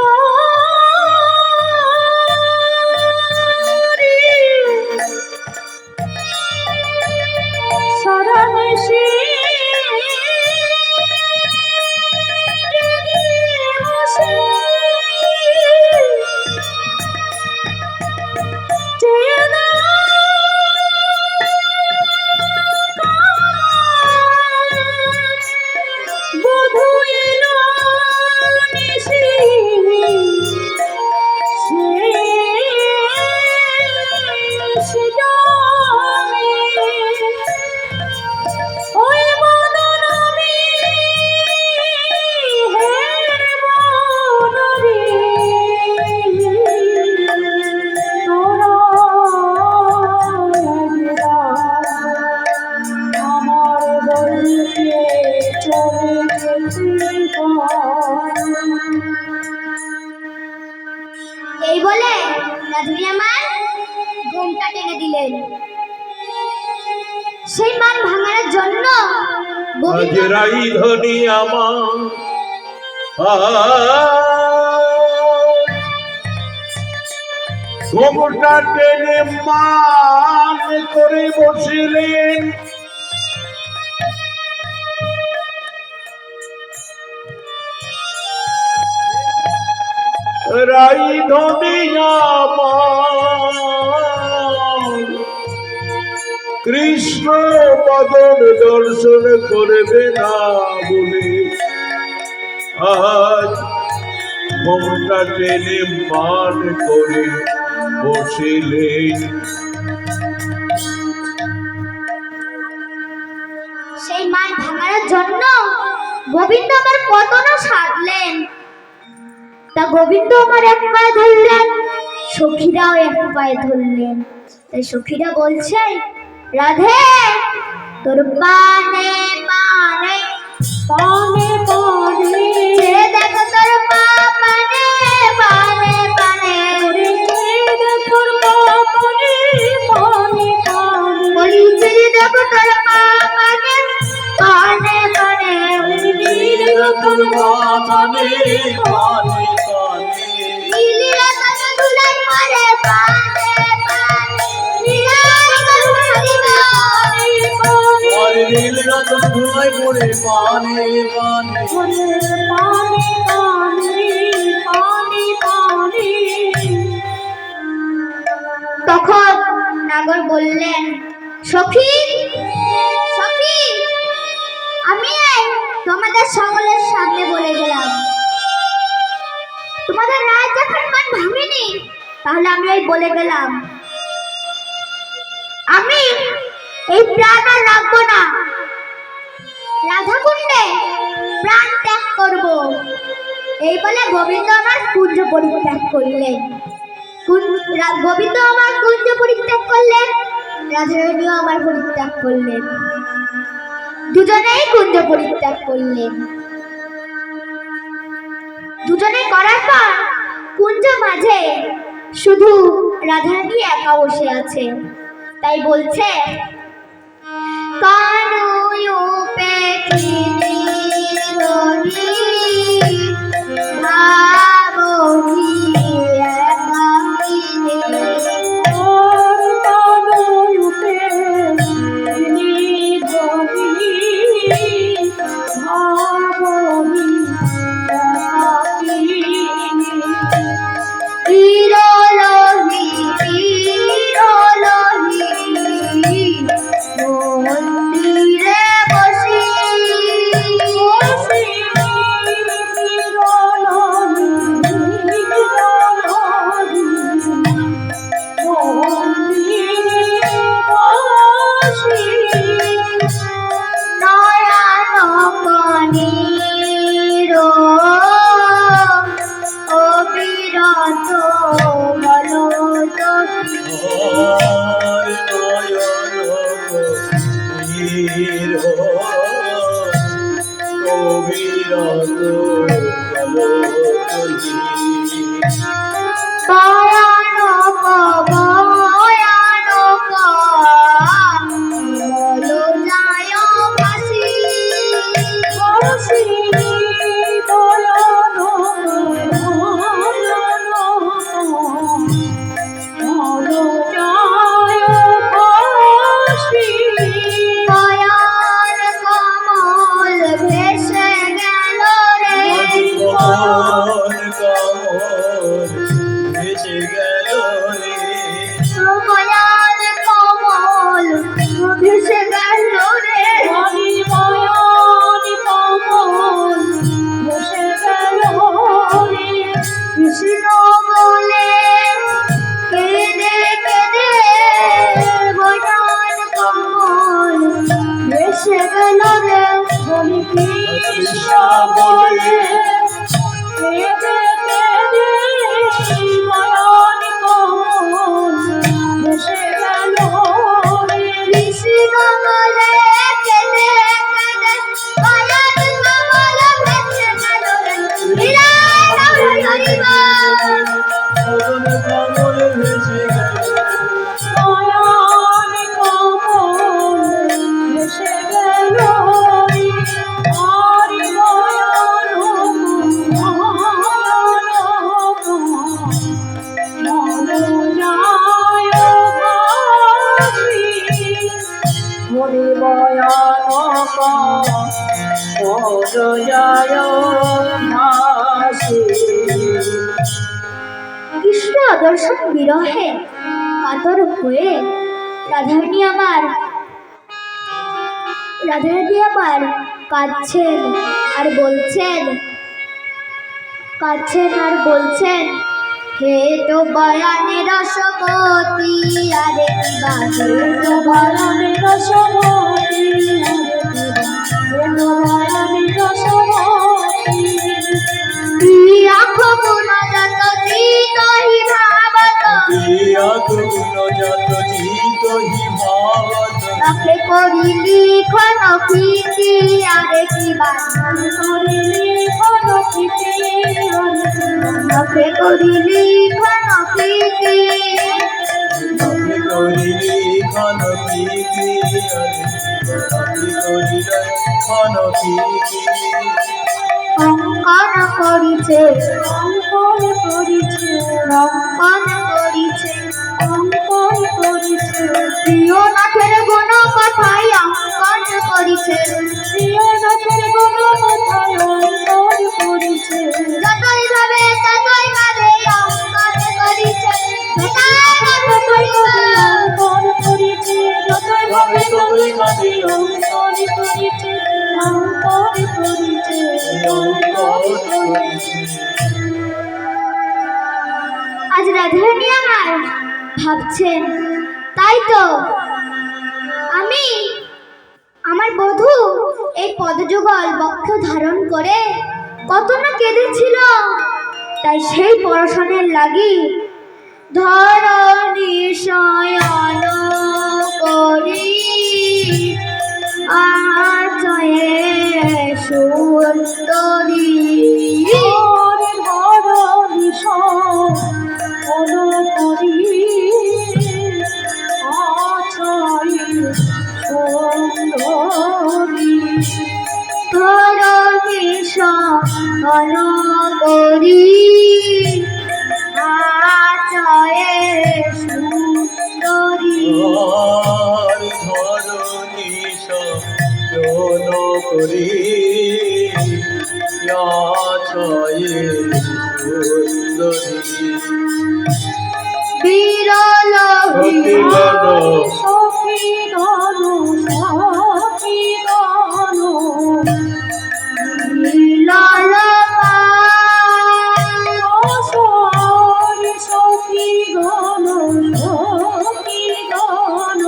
সারা দেশে এই বলে রাধারানী আমার ঘোমটা টেনে দিলেন। সেই মান ভাঙার জন্য হাজরাই ধনী আমার ঘোমটা টেনে মান করে বসিলেন। রাই ধনী আমার কৃষ্ণ বদন দর্শন করবে না বলে আজ ঘোমটা টেনে মান করে বসিলেন। সেই মান ভাঙার জন্য গোবিন্দ আমার কত না সাধলেন। তা গোবিন্দ আমার এক পায়ে ধরলেন, সখীরাও এক পায়ে ধরলেন। তাই সখীরা বলছে, রাধে তোর পানে পানে পানে পানে ছেড়ে দেখো তোর পা পানে পানে পানে ওরে তোর পানে পানে পানে বলি ছেড়ে দেখো তোর পা পানে পানে পানে তোর পানে পানে পানে নীলিরা তত ধুলাই পরে পানে পানে নীলার গরু হরিবা আর নীল রতন ধুলাই পড়ে পানে পানে ওরে পানে পানে পানে পানে তখন নাগর বললেন, সখী সখী আমি তোমাদের সকলের সামনে বলে গেলাম, তোমাদের রাত যখন মন ভাঙেনি তাহলে আমি বলে গেলাম, আমি এই প্রাণ আর রাখবো না, রাধা কুণ্ডে প্রাণ ত্যাগ করব। এই বলে গোবিন্দ আমার কুঞ্জ পরিত্যাগ করলেন। গোবিন্দ আমার কুঞ্জ পরিত্যাগ করলেন, রাধারানীও আমার পরিত্যাগ করলেন, দুজনেই কুঞ্জ পরিত্যাগ করলেন। দুজনে করার পর কুঞ্জ মাঝে শুধু রাধারানী একা বসে আছে। তাই বলছে, কানুয়ু পেটিনি রনি ভাবনি একাকিনী ওর তানুতে নিধবি ভাবনি ইরোলোহি ইরোলোহি মন্দিরে বসি বসি নয়নমণিরো অবিরত মনোদী আর নয়ন নীর কবিরত কলকলি ভয়ানক ভয়ানক বলো যায় ভাসি বসি কয়ার কমল ভেসে গেল রে মধুবন কমল ভেসে গেল রে কয়ার কমল ভেসে গেল রে কৃষ্ণ বলে কেঁদে কেঁদে বয়ান কমল ভেসে গেল রে কৃষ্ণ বলে কৃষ্ণ বলে কেঁদে কেঁদে বয়ান কমল ভেসে গেল রে বিরাট হরিবা মদন কমল ভেসে গেল কৃষ্ণ দর্শন বিরহে কাতর হয়ে রাধারানী আমার কাঁদছেন আর বলছেন হে তো বয়ানে রসমতি আরে বাজে তো বয়ানে প্রিয়া খবর যত দিনহি ভাবত প্রিয়া যত গুণ যত চিত হি ভাবত তাকে করিলি খন প্রীতি আরে কি বান করিলি প্রীতি তাকে করিলি খন প্রীতি তাকে করিলি খন প্রীতি তাকে করিলে খন প্রীতি অঙ্কন করিছে অঙ্কন করিছে অঙ্কন করিছে অঙ্কন করিছে প্রিয় নাথের গুণ কথাই অঙ্কন করিছে প্রিয় নাথের গুণ কথায় অঙ্কন করিছে যতই ভাবে ততই ভাবে অঙ্কন করিছে অঙ্কন করিছে যতই ভাবে ততই ভাবে অঙ্কন করিছে অঙ্কন করিছে অঙ্কন করিছে আজ রাধারানী আমার ভাবছেন তাই তো আমি আমার বধূ এই পদযুগল বক্ষ ধারণ করে কত না কেঁদেছিল তাই সেই পরশনের লাগি ধরণী শয়ন করি আচয়ে সুন্দরী ধরণী শয়ন করি আচয়ে সুন্দরী ধরণী শয়ন করি আচয়ে সুন্দরী আর ধরণী শয়ন করি ছয়ে সুন্দরী বিরল সখী গণ সখী গণ বিরল সখী গণ সখী গণ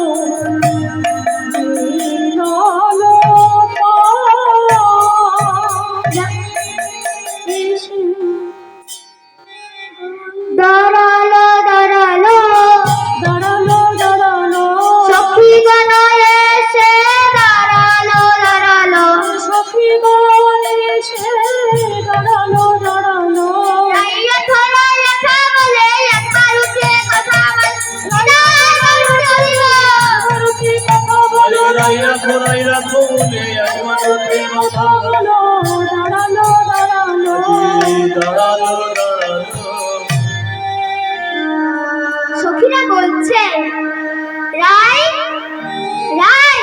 দাঁড়ালো দাঁড়ালো দাঁড়ালো দাঁড়ালো সখী গণ এসে দাঁড়ালো দাঁড়ালো সখী গণ এসে দাঁড়ালো দাঁড়ালো রাইয়া ধরা লেখা বলে একবার উঠে কথা ভারতী কথা বলো রাইরা খোরাইরা বলে একবার ওঠে মাথা বলো দাঁড়ালো দাঁড়ালো দাঁড়ালো দাঁড়ালো সখীরা বলছে রাই রাই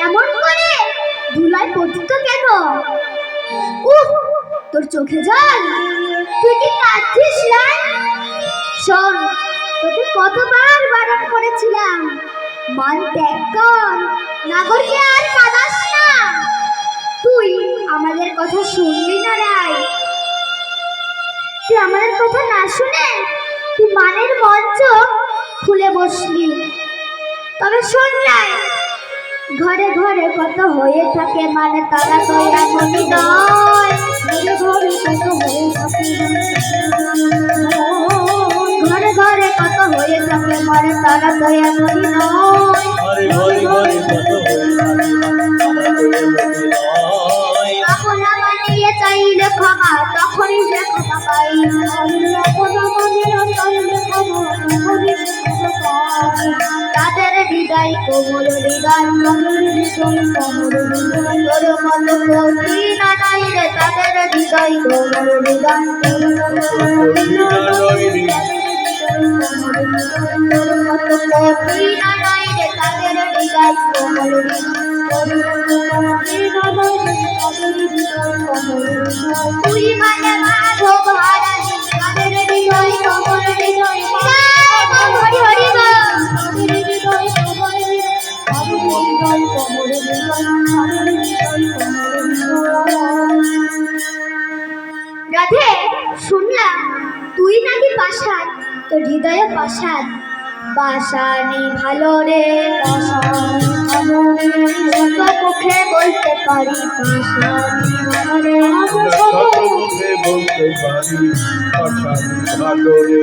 এমন করে ধুলায় পতিত কেন উহ তোর চোখে জল তুই কি কাঁদছিস রাই শোন তোকে কতবার বারণ করেছিলাম মান ত্যাগ কর নাগরকে আর কাঁদাস না তুই আমাদের কথা শুনলি না রাই তুই আমাদের কথা না শুনে তুই মানের মঞ্চ খুলে বসলি তবে শোন রাই ঘরে ঘরে কত হয়ে থাকে মানে তারা তো এমনই নয় ঘরে ঘরে কত হয়ে থাকে ঘরে ঘরে কত হয়ে থাকে মানে তারা তো এমনই নয় ঘরে ঘরে ঘরে কত হয়ে থাকে তারা তো এমনই নয় আপনা মানিয়ে চাইলে ক্ষমা তখনই সে ক্ষমা পাই তাদের হৃদয় কোমল হৃদয় তোর মতো কবি না নাই রে তাদের হৃদয় কোমল হৃদয় তোর মতো কবি না নাই রে তাদের হৃদয় কোমল তুই মানে মাধব হারানি তাদের হৃদয় কোমল হৃদয় হরি হরি রাধে শুনলাম তুই নাকি পাষাণ তোর হৃদয়ে পাষাণ বাসানি ভালো রে পাশানি ভালো রে শত মুখে বলতে পারি বাসানি ভালো রে শত মুখে বলতে পারি পাশানি ভালো রে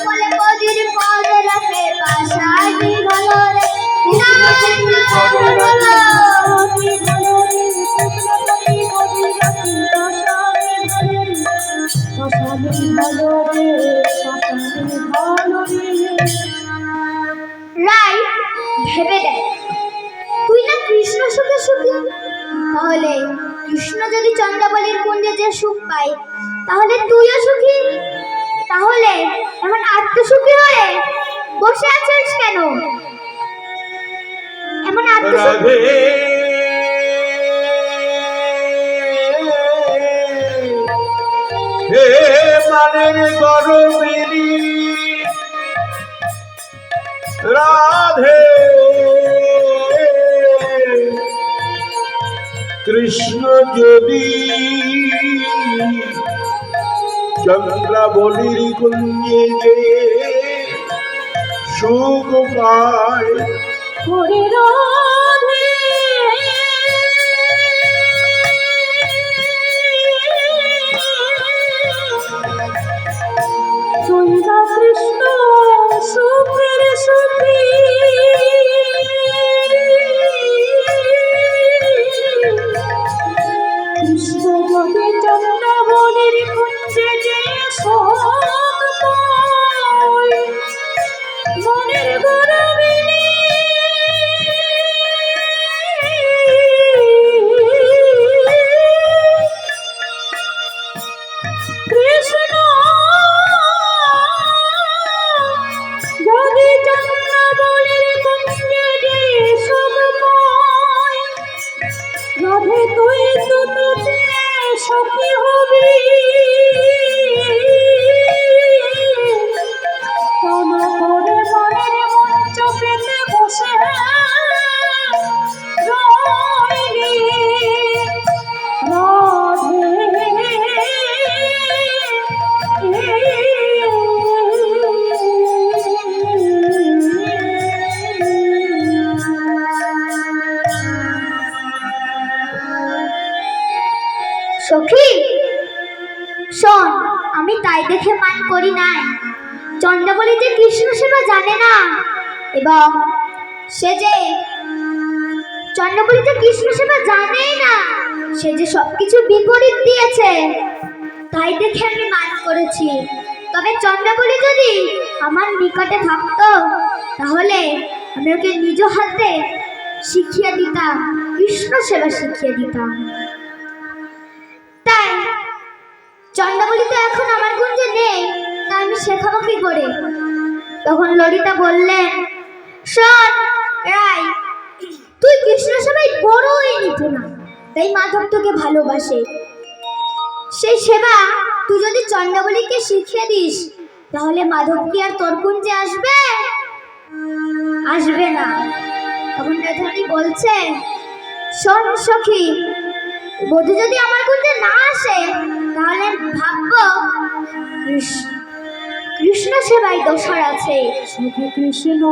বলে বদির পদ রাখে বাসানি ভালো রে বাসানি ভালো পাশানি ভালো রে পাশানি ভালো রে পাশানি ভালো রে পাশানি ভালো রে। রাই ভেবে দেখ, তুই না কৃষ্ণ সুখে সুখী, তাহলে কৃষ্ণ যদি চন্দ্রাবলীর কুঞ্জে যে সুখ পায় তাহলে তুইও সুখী। তাহলে এমন আত্মসুখী হয়ে বসে আছিস কেন? এমন আত্মসুখী রাধে হে মানের গরমেরি রাধে কৃষ্ণ যদি চন্দ্রাবলীর কুঞ্জে যে সুখ পায় হরে রাধে চন্দ্রা কৃষ্ণ সুখের সুখী কৃষ্ণ যদি চন্দ্রাবলীর কুঞ্জে যে সুখ পায় মনের গরমিনী কৃষ্ণ যদি চন্দ্রাবলীর কুঞ্জে যে সুখ পায় রাধে তুই তো তাতে সখী হবি কোন করে মনের মঞ্চ পেতে বসে রইলি সখী শোন, আমি তাই দেখে মান করি নাই চন্দ্রাবলী যে কৃষ্ণ সেবা জানে না, এবং সে যে চন্দ্রাবলী যে কৃষ্ণ সেবা জানেই না, সে যে সবকিছু বিপরীত দিয়েছে, তাই দেখে আমি মান করেছি। তবে চন্দ্রাবলী যদি আমার নিকটে থাকতো তাহলে আমি ওকে নিজ হাতে শিখিয়ে দিতাম, কৃষ্ণ সেবা শিখিয়ে দিতাম। তাই চন্দ্রাবলী তো এখন আমার কুঞ্জে নেই, তা আমি শেখাবো কি করে? তখন ললিতা বললেন, শোন রাই, তুই কৃষ্ণ সেবায় বড়ই নিপুণা, তাই মাধব তোকে ভালোবাসে। সেই সেবা তুই যদি চন্দ্রাবলীকে শিখিয়ে দিস তাহলে মাধব কি আর তোর কুঞ্জে আসবে? আসবে না। তখন রাধারানী বলছে, শোন সখী, বধূ যদি আমার কুঞ্জে না আসে তাহলে ভাববো কৃষ্ণ সেবায় দোষর আছে। সখী কৃষ্ণ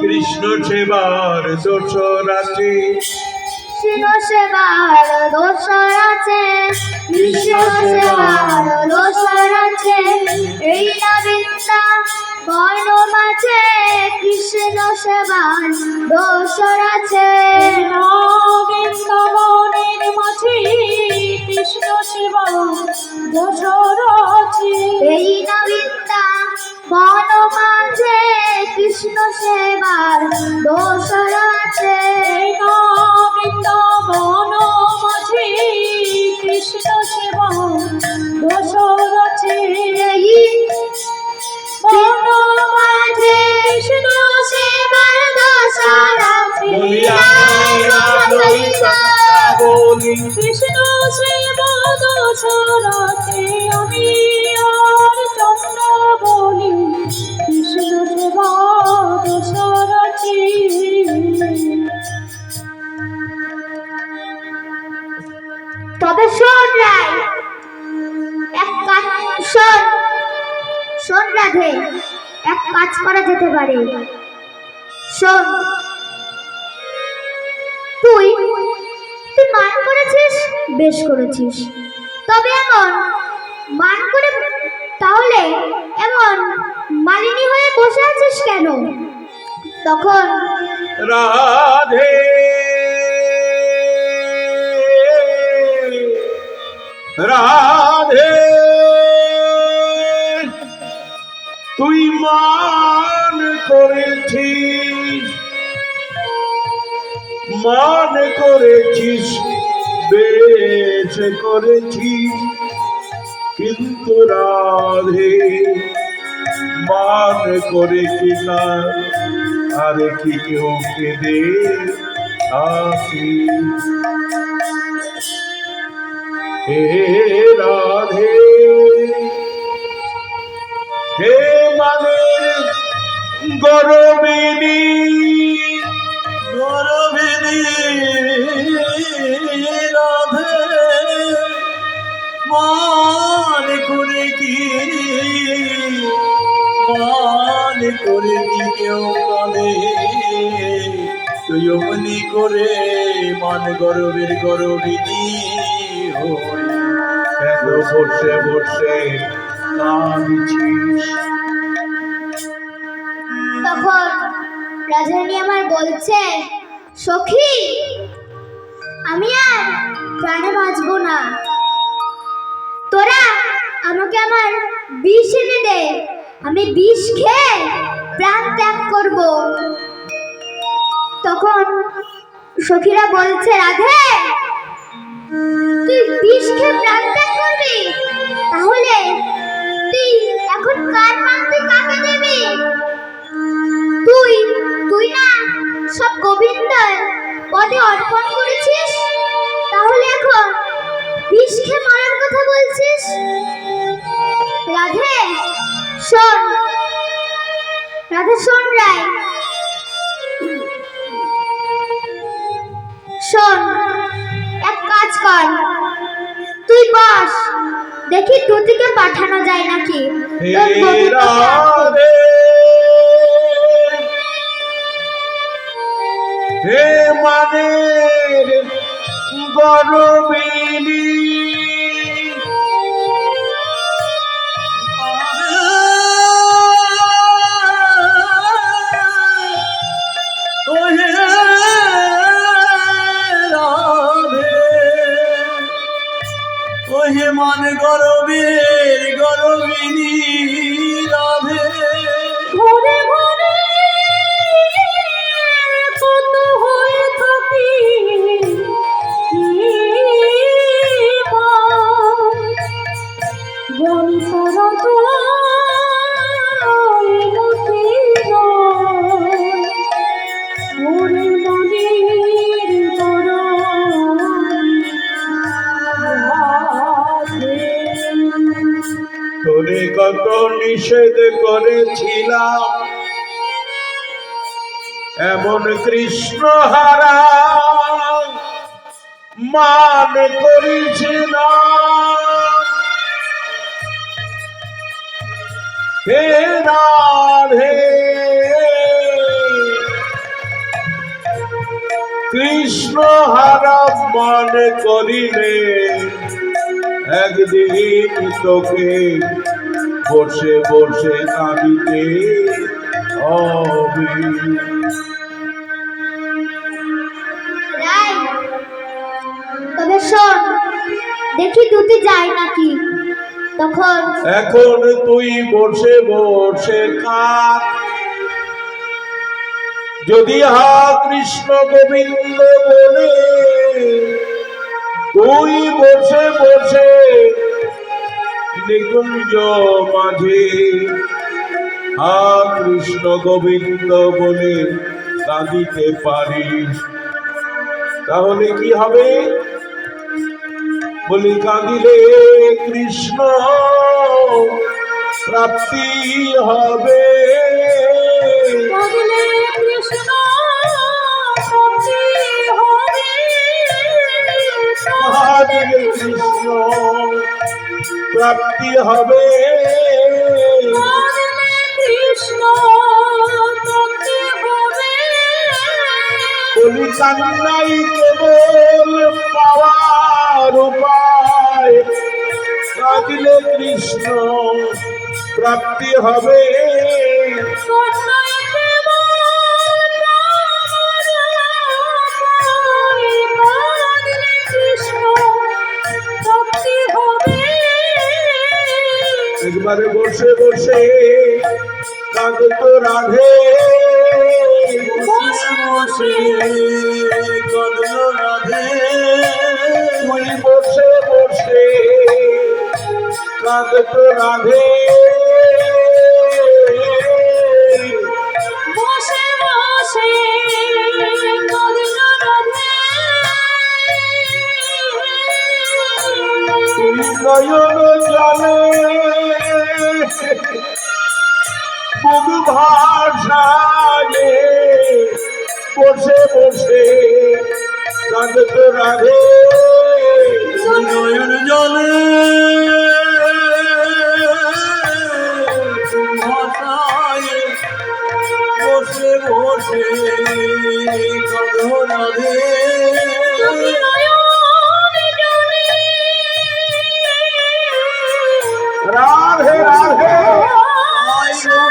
কৃষ্ণ সেবার দোষর আছে কৃষ্ণ সেবার দোষর আছে, কৃষ্ণ সেবার দোষর আছে, এই না বৃন্দা বর্ণ মাঝে কৃষ্ণ সেবার দোষর আছে। বৃন্দাবনের মাঝে কৃষ্ণ সেবা দোষর আছে, এই না বৃন্দা বর্ণ মাঝে কৃষ্ণ সেবার দোষর আছে। বৃন্দাবন মাঝে কৃষ্ণ সেবা দোষর আছে, বন মাঝে কৃষ্ণ সেবার দোষর আছে, বলি কৃষ্ণ সেবা দোষর আছে। আমি আর চন্দ্র বলি কৃষ্ণ সেবা দোষর আছে। তবে শোন রাই, শোন রাধে, এক কাজ করা যেতে পারে। শোন, তুই তুই মান করেছিস, বেশ করেছিস, তবে এমন মান করে তাহলে এমন মালিনী হয়ে বসে আছিস কেন? তখন রাধে রাধে তুই মান করেছিস, মান করেছিস, বেশ করেছিস, কিন্তু রাধে মান করে কিনা আর কি কেউ কেঁদে থাকি? হে রাধে, হে মানের গরবিনী, গরবিনী রাধে মান করে কি, মান করে কি কেউ কাঁদে? তুই অমনি করে মান গরবের গরবিনী হয়ে কেন বসে বসে কাঁদছিস? তখন রাজরানী আমার বলছে, সখী, আমি আর প্রাণে বাঁচবো না, তোরা আমাকে আমার বিষ এনে দে, আমি বিষ খেয়ে প্রাণ ত্যাগ করব। তখন সখীরা বলছে, রাধে, তুই বিষ খেয়ে প্রাণ ত্যাগ করবি? তাহলে তুই এখন কার প্রাণ তুই কাকে দেবি? তুই তুই না সব গোবিন্দের পদে অর্পণ করেছিস, তাহলে এখন বিষ খেয়ে মরার কথা বলছিস? রাধে শোন, রাধে শোন, রায় শোন, এক কাজ কর, তুই বস, দেখি তুতিকে পাঠানো যায় নাকি তোর গোবিন্দকে আনতে। হে মানের গরবিনী, ওহে মান গরবের গরবিনী রাধে, ঘরে ঘরে কত হয়ে থাকি জানি তারা তো ওরে মনের তোরে কত নিষেধ করেছিলাম, এমন কৃষ্ণ হারা মান করেছিলাম। হে রাধে, কৃষ্ণ হারা মান করিলে একদিন তোকে বসে বসে কাঁদিতে হবে। রায়, তবে শোন, দেখি তুতি যায় নাকি। তখন এখন তুই বসে বসে কাঁদ, যদি হা কৃষ্ণ গোবিন্দ বলে তুই বসে বসে নিকুঞ্জ মাঝে হা কৃষ্ণ গোবিন্দ বলে কাঁদিতে পারিস, তাহলে কি হবে? বলি কাঁদিলে কৃষ্ণ প্রাপ্তি হবে, কাঁদিলে কৃষ্ণ প্রাপ্তি হবে, কাঁদিলে কৃষ্ণ প্রাপ্তি হবে, কাঁদিলে কৃষ্ণ কান্নাই কেবল পাওয়ার উপায়, কাঁদিলে কৃষ্ণ প্রাপ্তি হবে। একবারে বসে বসে কাঁদতো রাধে, বসে বসে কাঁদলো রাধে, তুই বসে বসে কাঁদতো রাধে। বসে বসে কাঁদলো রাধে, তুই নয়ন জলে মধু ভাষালে বসে বসে কাঁদতো রাধে। নয়ন জলে ভাষায় বসে বসে কাঁদো রাধে। রাধে রাধে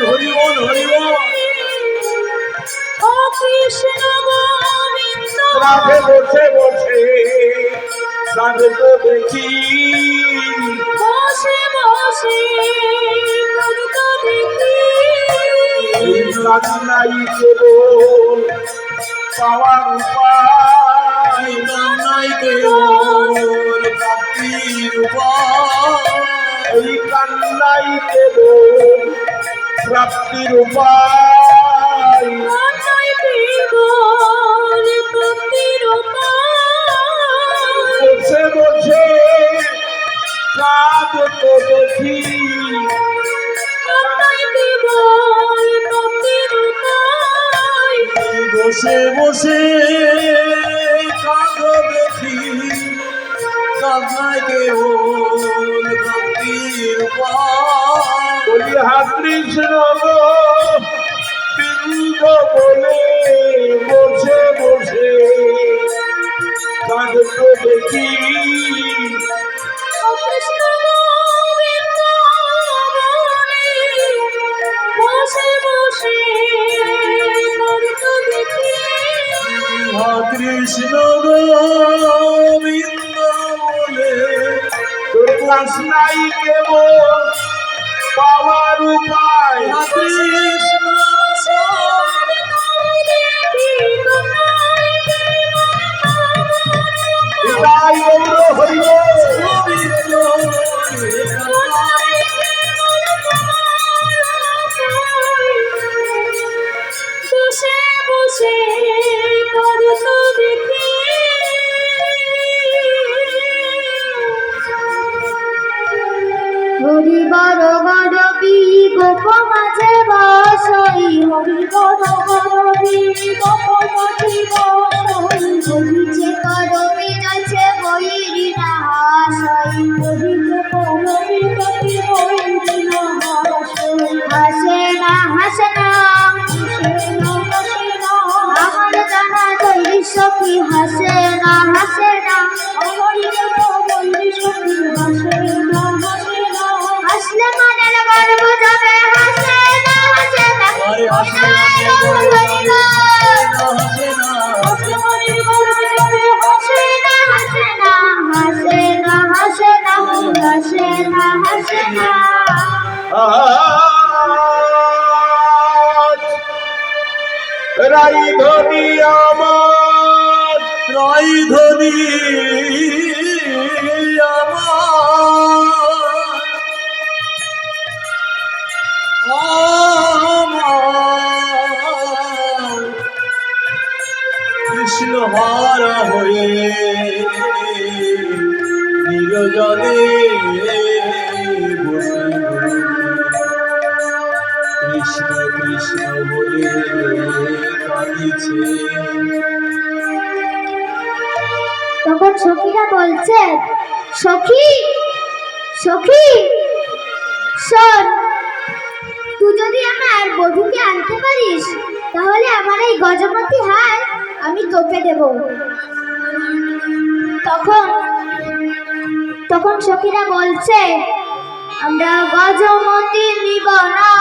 হরিবল হরিবল। ও কৃষ্ণ গোবিন্দ, রাধে বসে বসে কাঁদতো দেখি, বসে বসে কাঁদতো দেখি। এই কান্নাই কেবল পাওয়ার উপায়, কান্নাই কেবল প্রাপ্তির উপায়, এই কান্নাই কেবল প্রাপ্তির উপায়। কান্নাই কেবল প্রাপ্তির উপায়। বসে বসে কাঁদতো দেখি, কান্নাই কেবল প্রাপ্তির উপায়। বসে বসে কাঁদো দেখি, কান্নাই কেবল প্রাপ্তির উপায়। বলি হা কৃষ্ণ গো বিন্দু বলে বসে বসে কাঁদতো দেখি, ও কৃষ্ণ গোবিন্দ বলে বসে বসে কাঁদতো দেখি। হা কৃষ্ণ গোবিন্দ বলে তোর কান্নাই কেবল পাওয়ার উপায়। হা কৃষ্ণ তাই গৌর হরি বল। গোবিন্দ বলে বসে বসে কাঁদতো দেখি। হরি বড় গরবি গোপ মাঝে বসই, হরি বড় গরবি গোপ মাঝে বসই, বহিছে করবি যাচ্ছে বইরি না হাসই, বহিছে করবি যাচ্ছে বইরি না হাসই। হাসে না হাসে না আমার জানা তৈরি সখী, হাসে না হাসে না আমার জানা তৈরি সখী, হাসে না হাসে না। হাসলে মনের গর্ব যাবে, হাসে না হাসে না আরে হাসে না, হরি বল। হাসে না, হাসলে মনের গর্ব যাবে, হাসে না হাসে না হাসে না হাসে না হাসে না হাসে না। আজ রাই ধনি আমার, রাই ধনি আমার, আমার কৃষ্ণ হারা হয়ে নিরজনে বসে কৃষ্ণ কৃষ্ণ বলে কাঁদিছে। তখন সখীরা বলছে, সখী সখী শোন, তুই যদি আমার বধূকে আনতে পারিস তাহলে আমার এই গজমতি হার আমি তোকে দেব। তখন তখন সখীরা বলছে, আমরা গজমতি নিব না,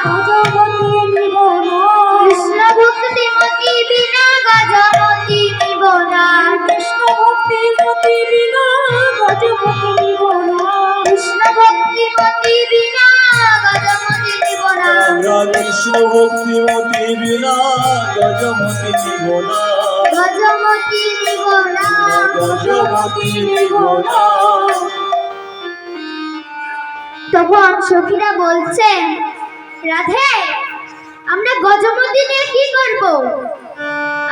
গজমতি নিব না, কৃষ্ণ ভক্তি মতি বিনা গজমতি নিব না, কৃষ্ণ ভক্তি মতি বিনা গজমতি নিব না, কৃষ্ণ ভক্তি মতি বিনা গজমতি নিব না, আমরা কৃষ্ণ ভক্তিমতি বিনা গজমতি নিব না, গজমতি নিব না, গজমতি নিব না। তখন সখীরা বলছে, রাধে আমরা গজমতি নিয়ে কি করব?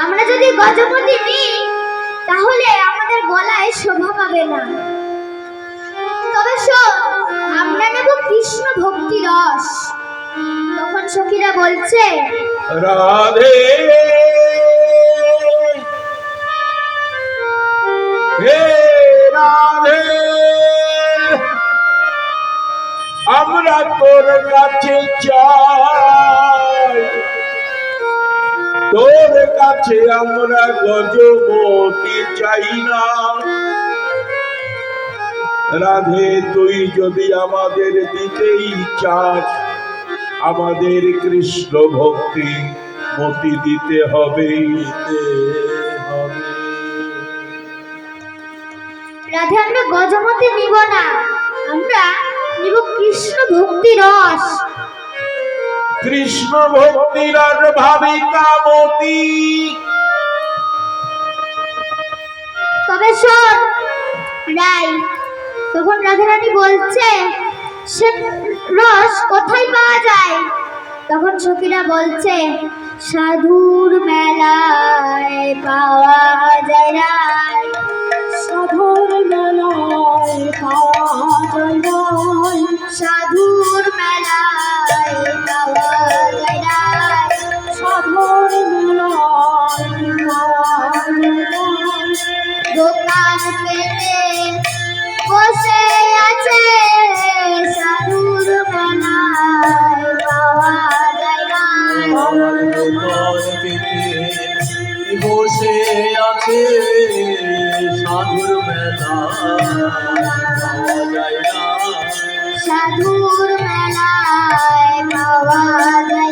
আমরা যদি গজমতি নিই তাহলে আমাদের গলায় শোভা পাবে না। তবে শোন, আমরা নেব কৃষ্ণ ভক্তি রস। তখন সখীরা বলছে, রাধে হে রাধে, আমরা তোর কাছে চাই, তোর কাছে আমরা গজমতি চাই না। রাধে তুই যদি আমাদের দিতেই চাস, আমাদের কৃষ্ণ ভক্তি মতি দিতে হবে। রাধে আমরা গজমতি নিব না, আমরা নিব কৃষ্ণ ভক্তি রস। কৃষ্ণ ভক্তির ভাবিকা মতি, তবে শোন রাই, তখন রাধারানী বলছে, সে রস কোথায় পাওয়া যায়? তখন সখীরা বলছে, সাধুর মেলায় পাওয়া যায় রাই, সাধুর মেলায় পাওয়া যায় রাই, সাধুর মেলায় পাওয়া যায় রাই, সাধুর মেলায় পাওয়া যায় রাই, দোকান পেতে বসে আছে, সাধুর মেলায় পাওয়া যায় রাই, আমার দোকান পেতে বসে আছে, সাধুর মেলা পাওয়া যায় না, সাধুর মেলায় পাওয়া যায়